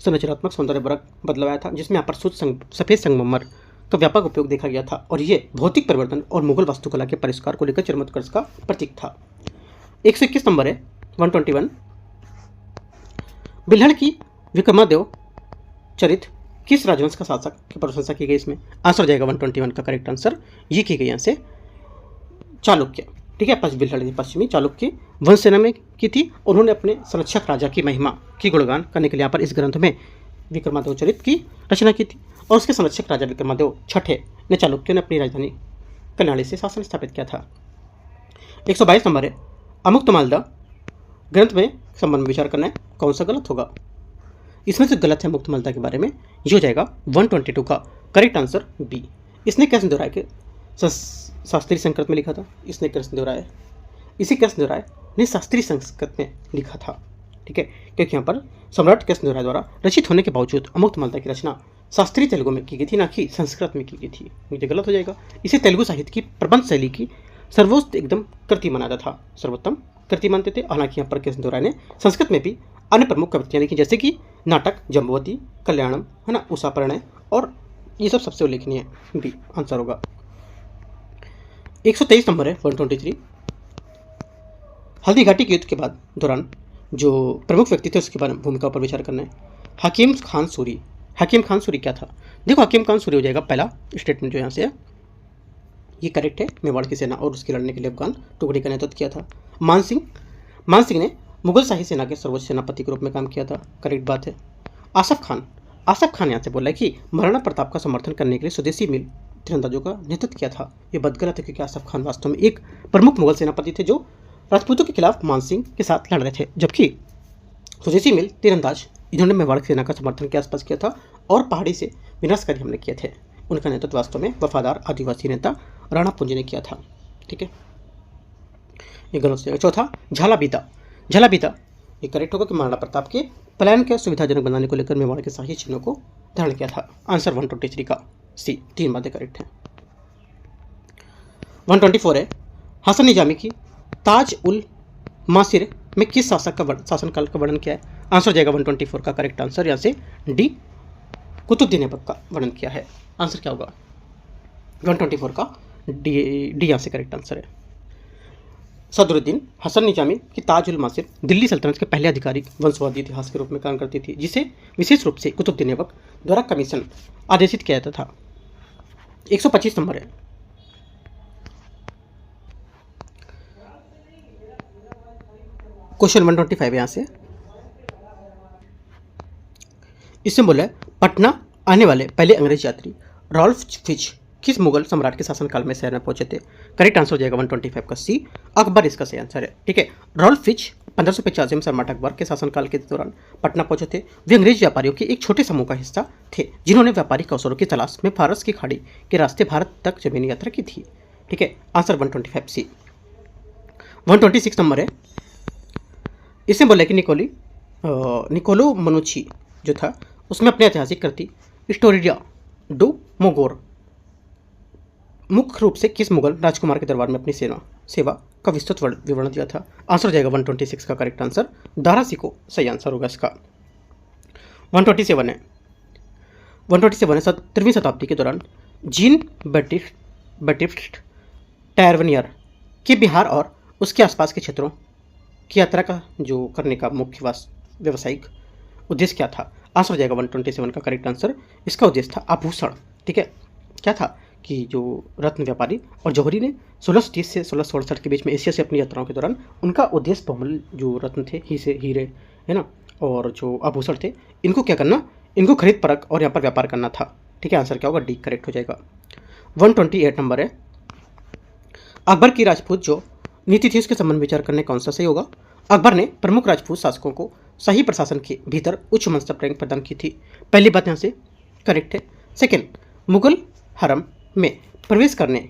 संरचनात्मक सौंदर्य वर्ग बदलाव आया था, जिसमें यहाँ पर शुद्ध सफेद संगमरमर का व्यापक उपयोग देखा गया था और ये भौतिक परिवर्तन और मुगल वास्तुकला के परिष्कार को लेकर चरमोत्कर्ष का प्रतीक था। 121 नंबर है 121, बिल्हड़ की विक्रमादेव चरित किस राजवंश का शासक की प्रशंसा की गई? इसमें आंसर जाएगा 121 का करेक्ट आंसर ये की गई यहाँ से चालुक्य। ठीक है, बिल्हड़ पश्चिमी चालुक्य वंश सेना में की थी। उन्होंने अपने संरक्षक राजा की महिमा की गुणगान करने के लिए यहाँ पर इस ग्रंथ में विक्रमादेव चरित की रचना की थी और उसके संरक्षक राजा विक्रमादेव छठे ने चालुक्य ने अपनी राजधानी कल्याणी से शासन स्थापित किया था। 122 नंबर है, अमुक्तमाल्यदा ग्रंथ में संबंध में विचार करना है कौन सा गलत होगा? इसमें से गलत है मुक्तमाल्यदा के बारे में, ये हो जाएगा 122 का करेक्ट आंसर बी। इसने कृष्णदेवराय के शास्त्रीय संस्कृत में लिखा था। इसी कृष्णदेवराय ने शास्त्रीय संस्कृत में लिखा था। ठीक है, क्योंकि यहाँ पर सम्राट कृष्णदेवराय द्वारा रचित होने के बावजूद अमुक्तमाल्यदा की रचना शास्त्रीय तेलुगु में की गई थी, ना कि संस्कृत में की गई थी। मुझे गलत हो जाएगा। इसे तेलुगु साहित्य की प्रबंध शैली की सर्वोत्तम एकदम कृति माना था, सर्वोत्तम कृति मानते थे। हालांकि यहाँ पर कृष्णदेवराय ने संस्कृत में भी अन्य प्रमुख कविताएं लिखी, जैसे कि नाटक जम्बवती, कल्याणम है ना, उषा परिणय, और ये सब सबसे उल्लेखनीय है। बी आंसर होगा। 123 नंबर है 123, हल्दी घाटी के युद्ध के बाद दौरान जो प्रमुख व्यक्ति थे उसके बारे में भूमिका पर विचार करना है। हकीम खान सूरी क्या था? देखो, हकीम खान सूरी हो जाएगा पहला स्टेटमेंट जो यहाँ से है ये करेक्ट है। मेवाड़ की सेना और उसकी लड़ने के लिए अफगान टुकड़ी का नेतृत्व किया था। मान सिंह ने मुगल शाही सेना के सर्वोच्च सेनापति के रूप में काम किया था। करेक्ट बात है। आसफ खान यहाँ से बोला है कि महाराणा प्रताप का समर्थन करने के लिए स्वदेशी मिल तीरंदाजों का नेतृत्व किया था। ये बात गलत है, क्योंकि आसफ खान वास्तव में एक प्रमुख मुगल सेनापति थे जो राजपूतों के खिलाफ मान सिंह के साथ लड़ रहे थे, जबकि स्वदेशी मिल तीरंदाज इन्होंने मेवाड़ की सेना का समर्थन के आसपास किया था और पहाड़ी से विनाशकारी हमले किए थे। उनका नेतृत्व वास्तव में वफादार आदिवासी नेता राणा पुंज ने किया था। ठीक है, ये गलत हो जाएगा। चौथा, झालाबीता ये करेक्ट होगा कि महाराणा प्रताप के प्लान के सुविधाजनक बनाने को लेकर मेवाड़ के शाही चिन्हों को धारण किया था। आंसर 123 का सी, 3 बातें करेक्ट हैं। 124 है, हसन निजामी की ताज उल मासिर में किस शासनकाल का वर्णन किया है? आंसर हो जाएगा 124 का करेक्ट आंसर, यहाँ से डी, कुतुबुद्दीन ऐबक का वर्णन किया है। आंसर क्या होगा? 124 का डी यहाँ से करेक्ट आंसर है। सदरुद्दीन हसन निजामी की ताज उल मासिर दिल्ली सल्तनत के पहले आधिकारिक वंशवादी इतिहास के रूप में काम करती थी, जिसे विशेष रूप से कुतुबुद्दीन ऐबक द्वारा कमीशन आदेशित किया जाता था। 125 नंबर है। क्वेश्चन 125 है यहाँ से। इससे बोला है, पटना आने वाले पहले अंग्रेज यात्री रॉल्फ फिच किस मुगल सम्राट के शासनकाल में शहर में पहुंचे थे? करेक्ट आंसर हो जाएगा 125 का सी, अकबर इसका सही आंसर है। ठीक है, रॉल्फ फिच 1585 में सम्राट अकबर के शासनकाल के दौरान पटना पहुंचे थे। वे अंग्रेज व्यापारियों के एक छोटे समूह का हिस्सा थे, जिन्होंने व्यापारिक अवसरों की तलाश में फारस की खाड़ी के रास्ते भारत तक जमीनी यात्रा की थी। ठीक है, आंसर 125 सी। 126 नंबर है। इसमें बोला कि निकोलो मनुची जो था उसमें अपने ऐतिहासिक कृति हिस्टोरिया डू मोगोर मुख्य रूप से किस मुगल राजकुमार के दरबार में अपनी सेवा का विस्तृत विवरण दिया था? आंसर हो जाएगा 126 का करेक्ट आंसर, दारा सिको सही आंसर होगा इसका। 127 है। 17वीं शताब्दी के दौरान जीन बैटिस्ट टैरवनियर के बिहार और उसके आसपास के क्षेत्रों की यात्रा का जो करने का मुख्य व्यावसायिक उद्देश्य क्या था? आंसर हो जाएगा 127 का करेक्ट आंसर, इसका उद्देश्य था आभूषण। ठीक है, क्या था कि जो रत्न व्यापारी और जौहरी ने 1630 से 1667 के बीच में एशिया से अपनी यात्राओं के दौरान उनका उद्देश्य बहुमूल्य जो रत्न थे, हीरे है ना, और जो आभूषण थे, इनको क्या करना, इनको खरीद परख और यहाँ पर व्यापार करना था। ठीक है, आंसर क्या होगा? डी करेक्ट हो जाएगा। 128 नंबर है। अकबर की राजपूत जो नीति थी उसके संबंध में विचार करने कौन सा सही होगा? अकबर ने प्रमुख राजपूत शासकों को सही प्रशासन के भीतर उच्च मनसब रैंक प्रदान की थी। पहली बात यहाँ से करेक्ट है। सेकेंड, मुगल हरम में प्रवेश करने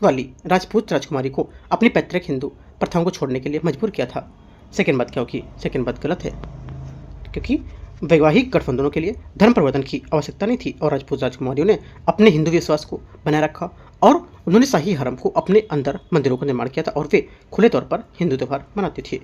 वाली राजपूत राजकुमारी को अपनी पैतृक हिंदू प्रथाओं को छोड़ने के लिए मजबूर किया था। सेकेंड बात क्या होगी? सेकेंड बात गलत है, क्योंकि वैवाहिक गठबंधनों के लिए धर्म परिवर्तन की आवश्यकता नहीं थी और राजपूत राजकुमारियों ने अपने हिंदू विश्वास को बनाए रखा और उन्होंने शाही हरम को अपने अंदर मंदिरों का निर्माण किया था और वे खुले तौर पर हिंदू त्यौहार मनाते थे।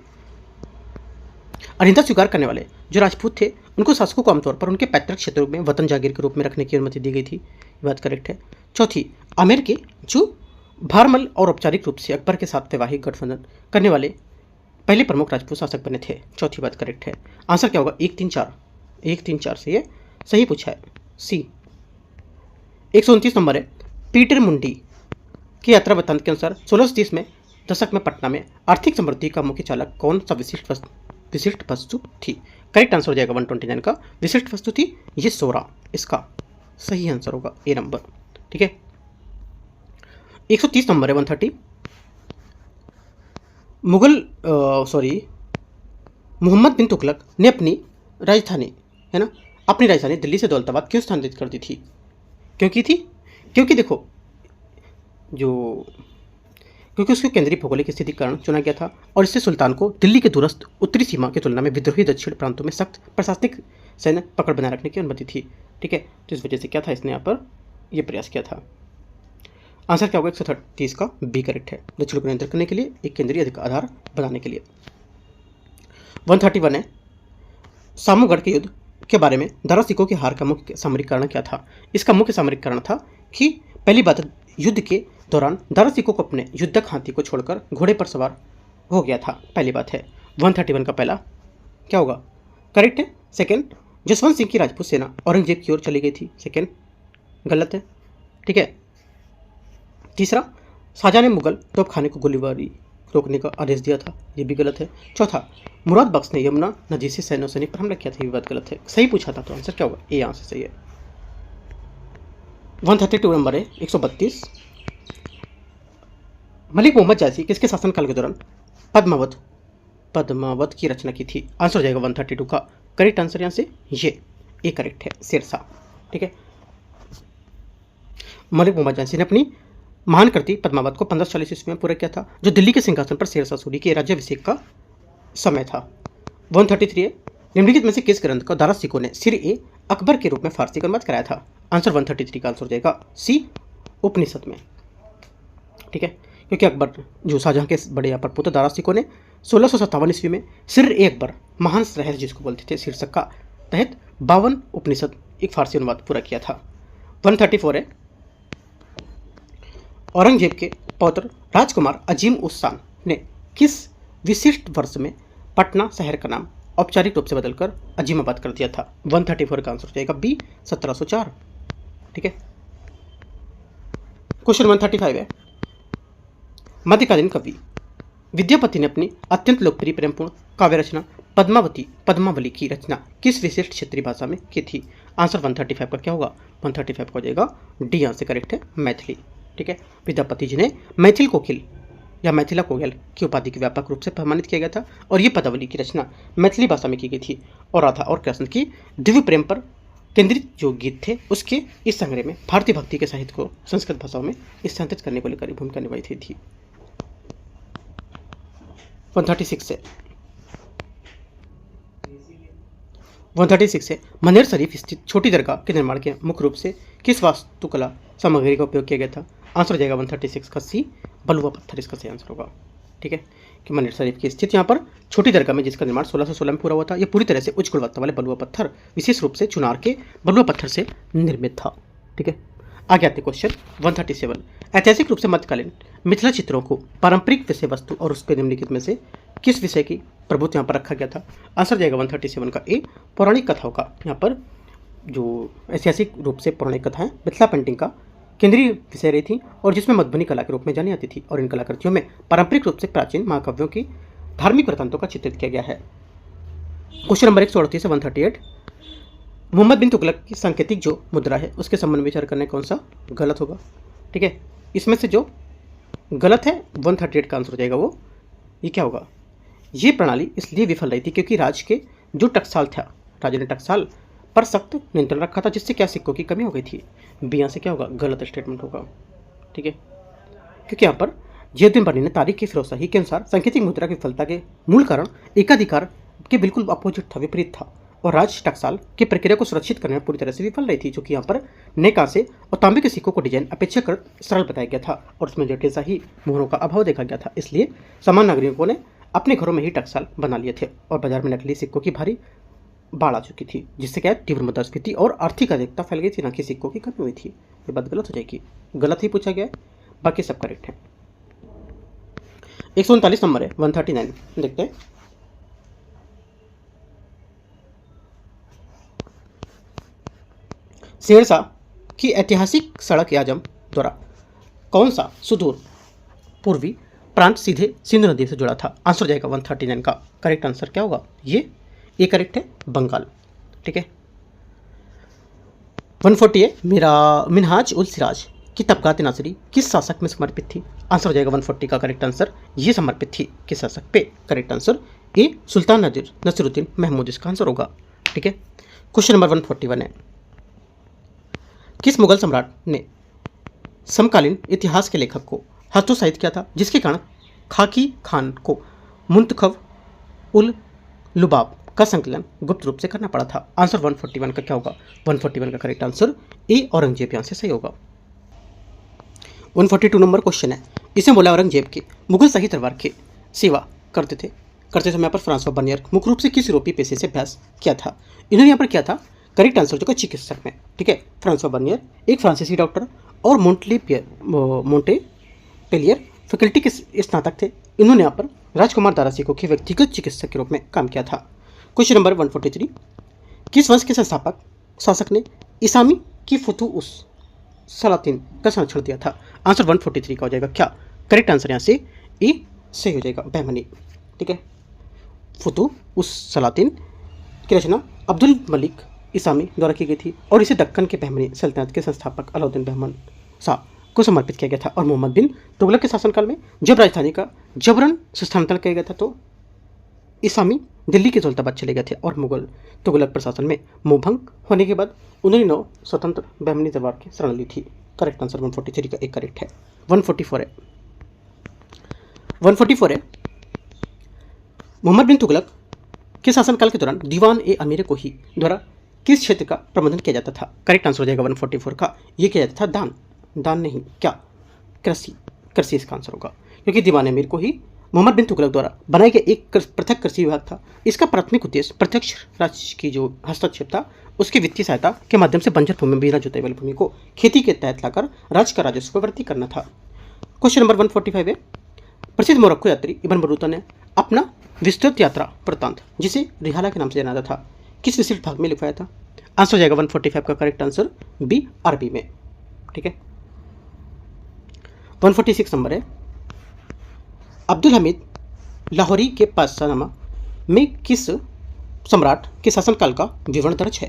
अनिंदा स्वीकार करने वाले जो राजपूत थे उनको शासकों को आमतौर पर उनके पैतृक क्षेत्रों में वतन जागीर के रूप में रखने की अनुमति दी गई थी। ये बात करेक्ट है। चौथी, आमेर के जो भारमल और औपचारिक रूप से अकबर के साथ वैवाहिक गठबंधन करने वाले पहले प्रमुख राजपूत शासक बने थे। चौथी बात करेक्ट है। आंसर क्या होगा? 134 से ये सही पूछा है, सी। 129 नंबर है। पीटर मुंडी की यात्रा वृत्तांत के अनुसार 1630 में दशक में पटना में आर्थिक समृद्धि का मुख्य चालक कौन सा विशिष्ट वस्तु थी? करेक्ट आंसर हो जाएगा 129 का। विशिष्ट वस्तु थी ये सोरा, इसका सही आंसर होगा ए नंबर। ठीक है। 130 नंबर है 130। मोहम्मद बिन तुगलक ने अपनी राजधानी दिल्ली से दौलताबाद क्यों स्थानांतरित कर दी थी? क्योंकि देखो क्योंकि उसकी केंद्रीय भौगोलिक स्थिति के कारण चुना गया था और इससे सुल्तान को दिल्ली के दूरस्थ उत्तरी सीमा की तुलना में विद्रोही दक्षिण प्रांतों में सख्त प्रशासनिक सैन्य पकड़ बनाए रखने की अनुमति थी। ठीक है, तो इस वजह से क्या था, इसने यहाँ पर यह प्रयास किया था। आंसर क्या होगा? 130 का बी करेक्ट है। दक्षिण को नियंत्रित करने के लिए एक केंद्रीय आधार बनाने के लिए। 131 है। सामूगढ़ के युद्ध के बारे में दारा सिकों की हार का मुख्य सामरिक कारण क्या था? इसका मुख्य सामरिक कारण था कि पहली बात, युद्ध के दौरान दारा सिकों को अपने युद्धक हाथी को छोड़कर घोड़े पर सवार हो गया था। पहली बात है। 131 का पहला क्या होगा? करेक्ट है। सेकेंड, जसवंत सिंह की राजपूत सेना औरंगजेब की ओर चली गई थी। सेकेंड गलत है। ठीक है। तीसरा, शाहजहां ने मुगल तोपखाने को गोलीबारी रोकने का आदेश दिया था, ये भी गलत है। चौथा, मुराद बख्श ने यमुना नदी से सैन्य सैनिक पर हमला किया था, ये बात गलत है। सही पूछा था तो आंसर क्या होगा? ए आंसर सही है। 132 नंबर है 132। मलिक मोहम्मद जायसी किसके शासनकाल के दौरान पद्मावत की रचना की थी? आंसर हो जाएगा 132 का करेक्ट आंसर यहाँ से ये ए करेक्ट है, शेरशाह। ठीक है, मलिक मोहम्मद जायसी ने अपनी महान कृति पद्मावत को 1540 ईस्वी में पूरा किया था, जो दिल्ली के सिंहासन पर शेरशाह सूरी के राज्याभिषेक का समय था। 133 है, निम्नलिखित में से किस ग्रंथ को दारा सिकों ने सिर ए अकबर के रूप में फारसी का अनुवाद कराया था? आंसर 133 का आंसर हो जाएगा सी, उपनिषद में। ठीक है, क्योंकि अकबर जो शाहजहां के बड़े या पुत्र दारा सिकों ने 1657 ईस्वी में सिर ए अकबर महान रहस्य जिसको बोलते थे शीर्षक का तहत 52 उपनिषद एक फारसी अनुवाद पूरा किया था। 134 है, औरंगजेब के पौत्र राजकुमार अजीम उस शान ने किस विशिष्ट वर्ष में पटना शहर का नाम औपचारिक रूप से बदलकर अजीमाबाद कर दिया था? 134 का आंसर हो जाएगा बी, 1704। ठीक है, क्वेश्चन 135 है, मध्यकालीन कवि विद्यापति ने अपनी अत्यंत लोकप्रिय प्रेमपूर्ण काव्य रचना पद्मावली की रचना किस विशिष्ट क्षेत्रीय भाषा में की थी? आंसर 135 का क्या होगा? 135 का हो जाएगा डी आंसर करेक्ट है, मैथिली। ठीक है, विद्यापति जी ने मैथिल कोकिल या मैथिला कोयल की उपाधि के व्यापक रूप से सम्मानित किया गया था और ये पदावली की रचना मैथिली भाषा में की गई थी और राधा और कृष्ण की दिव्य प्रेम पर केंद्रित जो गीत थे उसके इस संग्रह में भारतीय भक्ति के साहित्य को संस्कृत भाषाओं में स्थानांतरित करने को लेकर भूमिका निभाई थी। 136 है, मनेर शरीफ स्थित छोटी दरगाह के निर्माण के मुख्य रूप से किस वास्तुकला सामग्री का उपयोग किया गया था? आंसर हो जाएगा 136 का सी, बलुआ पत्थर इसका सही आंसर होगा। ठीक है, कि मनेर शरीफ की स्थित यहाँ पर छोटी दरगाह में जिसका निर्माण 1616 में पूरा हुआ था, यह पूरी तरह से उच्च गुणवत्ता वाले बलुआ पत्थर विशेष रूप से चुनार के बलुआ पत्थर से निर्मित था। ठीक है, आगे आते क्वेश्चन 137, ऐतिहासिक रूप से मध्यकालीन मिथिला चित्रों को पारंपरिक विषय वस्तु और उसके निम्नलिखित में से किस विषय की प्रभुत्व यहाँ पर रखा गया था? आंसर जाएगा 137 का ए, पौराणिक कथाओं का। यहाँ पर जो ऐतिहासिक रूप से पौराणिक कथाएं मिथिला पेंटिंग का केंद्रीय विषय रही थी और जिसमें मधुबनी कला के रूप में जानी जाती थी और इन कलाकृतियों में पारंपरिक रूप से प्राचीन महाकाव्यों की धार्मिक वृत्तांतों का चित्रित किया गया है। क्वेश्चन नंबर 138 से 138, मोहम्मद बिन तुगलक की सांकेतिक जो मुद्रा है उसके संबंध में विचार करने कौन सा गलत होगा? ठीक है, इसमें से जो गलत है 138 का आंसर हो जाएगा वो ये क्या होगा? ये प्रणाली इसलिए विफल रही थी क्योंकि राज्य के जो टकसाल था, राजा ने टकसाल पर सख्त नियंत्रण रखा था जिससे क्या सिक्कों की कमी हो गई थी। बी यहाँ से क्या होगा? गलत स्टेटमेंट होगा। ठीक है, क्योंकि यहाँ पर जियाउद्दीन बनी ने तारीख की फिरोजशाही के अनुसार सांकेतिक मुद्रा की विफलता के मूल कारण एकाधिकार के बिल्कुल अपोजिट था, विपरीत था और राज टकसाल की प्रक्रिया को सुरक्षित करने में पूरी तरह से विफल रही थी, जो कि यहाँ पर नए कांसे और तांबे के सिक्कों को डिजाइन अपेक्षाकृत सरल बताया गया था और उसमें जटिल ही मोहरों का अभाव देखा गया था। इसलिए सामान्य नागरिकों ने अपने घरों में ही टकसाल बना लिए थे और बाजार में नकली सिक्कों की भारी बाढ़ आ चुकी थी, जिससे क्या तीव्र मुद्रास्फीति और आर्थिक अधिकता फैल गई थी, ना कि सिक्कों की कमी हुई थी। ये बात गलत हो जाएगी, गलत ही पूछा गया है, बाकी सब करेक्ट है। 139 नंबर है 139, देखते हैं। शेरशाह की ऐतिहासिक सड़क आजम द्वारा कौन सा सुदूर पूर्वी प्रांत सीधे सिंधु नदी से जुड़ा था? आंसर हो जाएगा 139 का करेक्ट आंसर क्या होगा? ये करेक्ट है, बंगाल। ठीक है, 140 है, मिनहाज उल सिराज की तबकात नासिरी किस शासक में समर्पित थी? आंसर हो जाएगा 140 का करेक्ट आंसर, ये समर्पित थी किस शासक पे? करेक्ट आंसर ए, सुल्तान नसीरुद्दीन महमूद इसका आंसर होगा। ठीक है, क्वेश्चन नंबर 141 है, किस मुगल सम्राट ने समकालीन इतिहास के लेखक को हतोत्साहित किया था जिसके कारण खाकी खान को मुंतखब उल लुबाब का संकलन गुप्त रूप से करना पड़ा था? आंसर 141 का क्या होगा? 141 का करेक्ट आंसर ए, औरंगजेब यहाँ से सही होगा। 142 नंबर क्वेश्चन है, इसमें बोला औरंगजेब के मुगल शाही दरबार की सेवा करते समय यहाँ पर फ्रांसवा बर्नियर मुख्य रूप से किस यूरोपीय पेशे से अभ्यास किया था? इन्होंने यहाँ पर किया था करेक्ट आंसर जो चिकित्सक में। ठीक है, फ्रांसवा बर्नियर एक फ्रांसीसी डॉक्टर और मोंटेपेलियर फैकल्टी के स्नातक थे। इन्होंने यहाँ पर राजकुमार दारा सिकों के व्यक्तिगत चिकित्सक के रूप में काम किया था। क्वेश्चन नंबर 143, किस वंश के संस्थापक शासक ने इसामी की फुतु उस सलातीन का संरक्षण दिया था? आंसर 143 का हो जाएगा क्या? करेक्ट आंसर यहाँ से ई सही हो जाएगा, बहमनी। ठीक है। फुतू उस सलातिन की रचना अब्दुल मलिक इसामी द्वारा की गई थी और इसे दक्कन के बहमनी सल्तनत के संस्थापक अलाउद्दीन बहमन शाह को समर्पित किया गया था। और मोहम्मद बिन तुगलक के शासनकाल में जब राजधानी का जबरन स्थानांतरण किया गया था तो इसामी दिल्ली के दौलताबाद चले गए थे और मुगल तुगलक प्रशासन में मोहभंग होने के बाद उन्होंने 9 स्वतंत्र बहमनी दरबार की शरण ली थी। करेक्ट आंसर 143 का एक करेक्ट है। 144 है 144 है मोहम्मद बिन तुगलक के शासनकाल के दौरान दीवान ए अमीर कोही द्वारा किस क्षेत्र का प्रबंधन किया जाता था? करेक्ट आंसर हो जाएगा 144 का, ये किया जाता था दान नहीं, क्या? कृषि इसका आंसर होगा, क्योंकि दीवान अमीर कोही मोहम्मद बिन तुगलक द्वारा बनाया गया एक पृथक कृषि विभाग था। इसका प्राथमिक उद्देश्य प्रत्यक्ष राज्य की जो हस्तक्षेप था उसकी वित्तीय सहायता के माध्यम से बंजर भूमि बिना जोते वाली भूमि को खेती के तहत लाकर राज्य का राजस्व वृद्धि करना था। क्वेश्चन नंबर 145 है प्रसिद्ध मोरक्को यात्री इब्न बतूता ने अपना विस्तृत यात्रा वृत्तांत, जिसे रिहाला के नाम से जाना जाता था, किस विशिष्ट भाग में लिखवाया था? आंसर हो जाएगा 145 का करेक्ट आंसर बी, अरबी में। ठीक है। 146 नंबर है अब्दुल हमीद लाहौरी के पासनामा में किस सम्राट के शासनकाल का विवरण दर्ज है?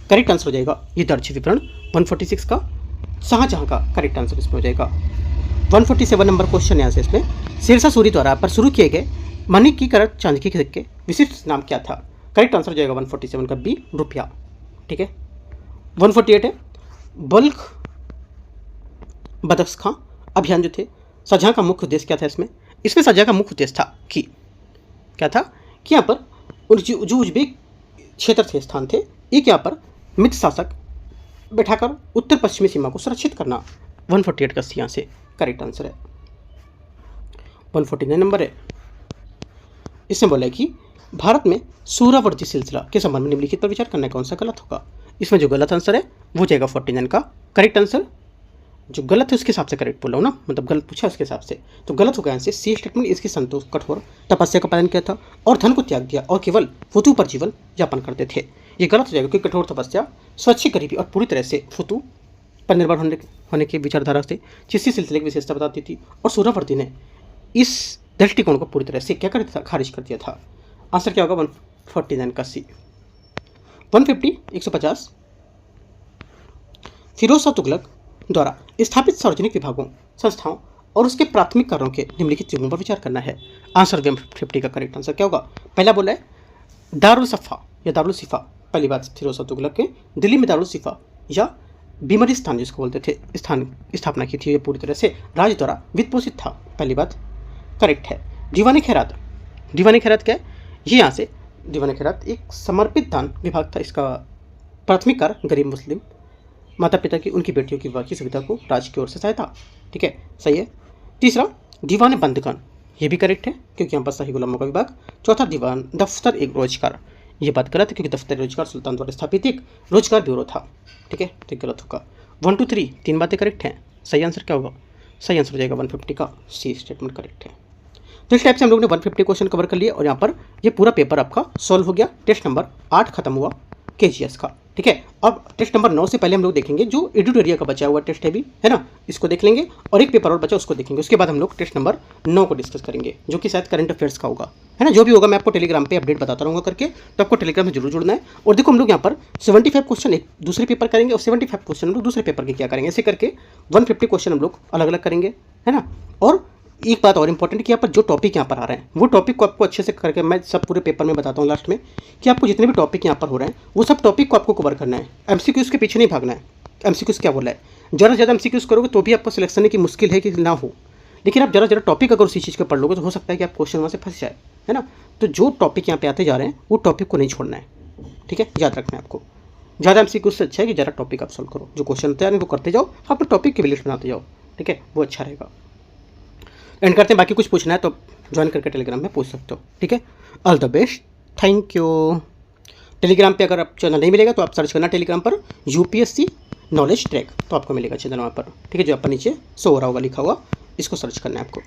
करेक्ट आंसर हो जाएगा ये दर्ज विवरण 146 का शाहजहां का करेक्ट आंसर इसमें हो जाएगा। 147 नंबर क्वेश्चन यहाँ से इसमें शेरशाह सूरी द्वारा पर शुरू किए गए माणिक्यीकृत चांदी के सिक्के विशिष्ट नाम क्या था? करेक्ट आंसर हो जाएगा 147 का बी, रुपया। ठीक है। 148 है बल्ख बदख्शां अभियान जो थे शाहजहां का मुख्य उद्देश्य क्या था? इसमें शाहजहां का मुख्य उद्देश्य था कि क्या था कि यहाँ पर जो उज्बेक क्षेत्र थे, स्थान थे, एक यहाँ पर मित्र शासक बैठाकर उत्तर पश्चिमी सीमा को सुरक्षित करना। 148 का यहाँ से करेक्ट आंसर है। 149 नंबर है इसने बोला है कि भारत में सूरावर्ती सिलसिला के संबंध में निम्नलिखित पर विचार करना कौन सा गलत होगा? इसमें जो गलत आंसर है वो जाएगा 49 का करेक्ट आंसर। जो गलत है उसके हिसाब से करेक्ट बोला हूँ ना, मतलब गलत पूछा उसके हिसाब से, तो गलत हो गया आंसर सी स्टेटमेंट। इसकी संतोष कठोर तपस्या का पालन किया था और धन को त्याग दिया और केवल फुतू पर जीवन यापन करते थे। ये गलत हो जाएगा क्योंकि कठोर तपस्या, स्वच्छ गरीबी और पूरी तरह से फुतू पर निर्भर होने की विचारधारा से चिश्ती सिलसिले की विशेषता बताती थी और सूरावर्ती ने इस दृष्टिकोण को पूरी तरह से क्या कर दिया था? खारिज कर दिया था। आंसर क्या होगा? 149 का सी। 150 फिरोज शाह तुगलक द्वारा स्थापित सार्वजनिक विभागों, संस्थाओं और उसके प्राथमिक कार्यों के निम्नलिखित युगों पर विचार करना है। आंसर 150 का करेक्ट आंसर क्या होगा? पहला बोला है दारुल सफ़ा या दारुल सिफा। पहली बात फिरोज शाह तुगलक के दिल्ली में दारुल सिफा या बीमरिस्तान जिसको बोलते थे स्थान स्थापना की थी। ये पूरी तरह से राज्य द्वारा वित्त पोषित था। पहली बात करेक्ट है। दीवान खैरात क्या है? ये यहाँ से दीवान खैरात एक समर्पित दान विभाग था। इसका प्राथमिक कार्य गरीब मुस्लिम माता पिता की उनकी बेटियों की विवाह की सुविधा को राज्य की ओर से सहायता। ठीक है, सही है। तीसरा दीवान बंदगान, ये भी करेक्ट है क्योंकि यहाँ पर शाही गुलामों का विभाग। चौथा दीवान दफ्तर एक रोजगार, ये बात गलत है क्योंकि दफ्तर रोजगार सुल्तान द्वारा स्थापित एक रोजगार ब्यूरो था। ठीक है, तो गलत होगा। 1 2 3 तीन बातें करेक्ट हैं। सही आंसर क्या होगा? सही आंसर हो जाएगा 150 का सी स्टेटमेंट करेक्ट है। तो इस टाइप से हम लोग ने 150 क्वेश्चन कवर कर लिए और यहाँ पर ये पूरा पेपर आपका सॉल्व हो गया। टेस्ट नंबर 8 खत्म हुआ KGS का। ठीक है, अब टेस्ट नंबर 9 से पहले हम लोग देखेंगे जो एडिटोरिया का बचा हुआ टेस्ट है भी, है ना, इसको देख लेंगे और एक पेपर और बचा उसको देखेंगे। उसके बाद हम लोग टेस्ट नंबर 9 को डिस्कस करेंगे जो कि शायद करंट अफेयर्स का होगा, है ना। जो भी होगा मैं आपको टेलीग्राम पे अपडेट बताता रहूँगा करके, तो आपको टेलीग्राम में जरूर जुड़ना है। और देखो हम लोग यहाँ पर 75 क्वेश्चन एक दूसरे पेपर करेंगे और 75 क्वेश्चन हम लोग दूसरे पेपर के क्या करेंगे, ऐसे करके 150 क्वेश्चन हम लोग अलग अलग करेंगे, है ना। और एक बात और इंपॉर्टेंट कि यहाँ पर जो टॉपिक यहाँ पर आ रहे हैं वो टॉपिक को आपको अच्छे से करके मैं सब पूरे पेपर में बताता हूँ लास्ट में कि आपको जितने भी टॉपिक यहाँ पर हो रहे हैं वो सब टॉपिक को आपको कवर करना है। MCQs के पीछे नहीं भागना है। MCQs क्या बोला है, ज़्यादा से ज़्यादा MCQs करोगे तो भी आपको सिलेक्शन की मुश्किल है कि ना हो, लेकिन आप ज़रा टॉपिक अगर उसी चीज़ का पढ़ लोगे तो हो सकता है कि आप क्वेश्चन वहाँ से फंस जाए, है ना। तो जो टॉपिक यहाँ पे आते जा रहे हैं वो टॉपिक को नहीं छोड़ना है। ठीक है, याद रखना है आपको। ज़्यादा MCQs से अच्छा है कि ज़्यादा टॉपिक आप सॉल्व करो, जो क्वेश्चन होते हैं वो करते जाओ, आप टॉपिक की लिस्ट बनाते जाओ। ठीक है, वो अच्छा रहेगा। एंड करते हैं, बाकी कुछ पूछना है तो ज्वाइन करके टेलीग्राम में पूछ सकते हो। ठीक है, all the best, thank you. Telegram पे अगर आप चैनल नहीं मिलेगा तो आप सर्च करना टेलीग्राम पर UPSC नॉलेज ट्रैक, तो आपको मिलेगा चैनल वहाँ पर। ठीक है, जो आपका नीचे शो हो रहा होगा लिखा हुआ, इसको सर्च करना है आपको।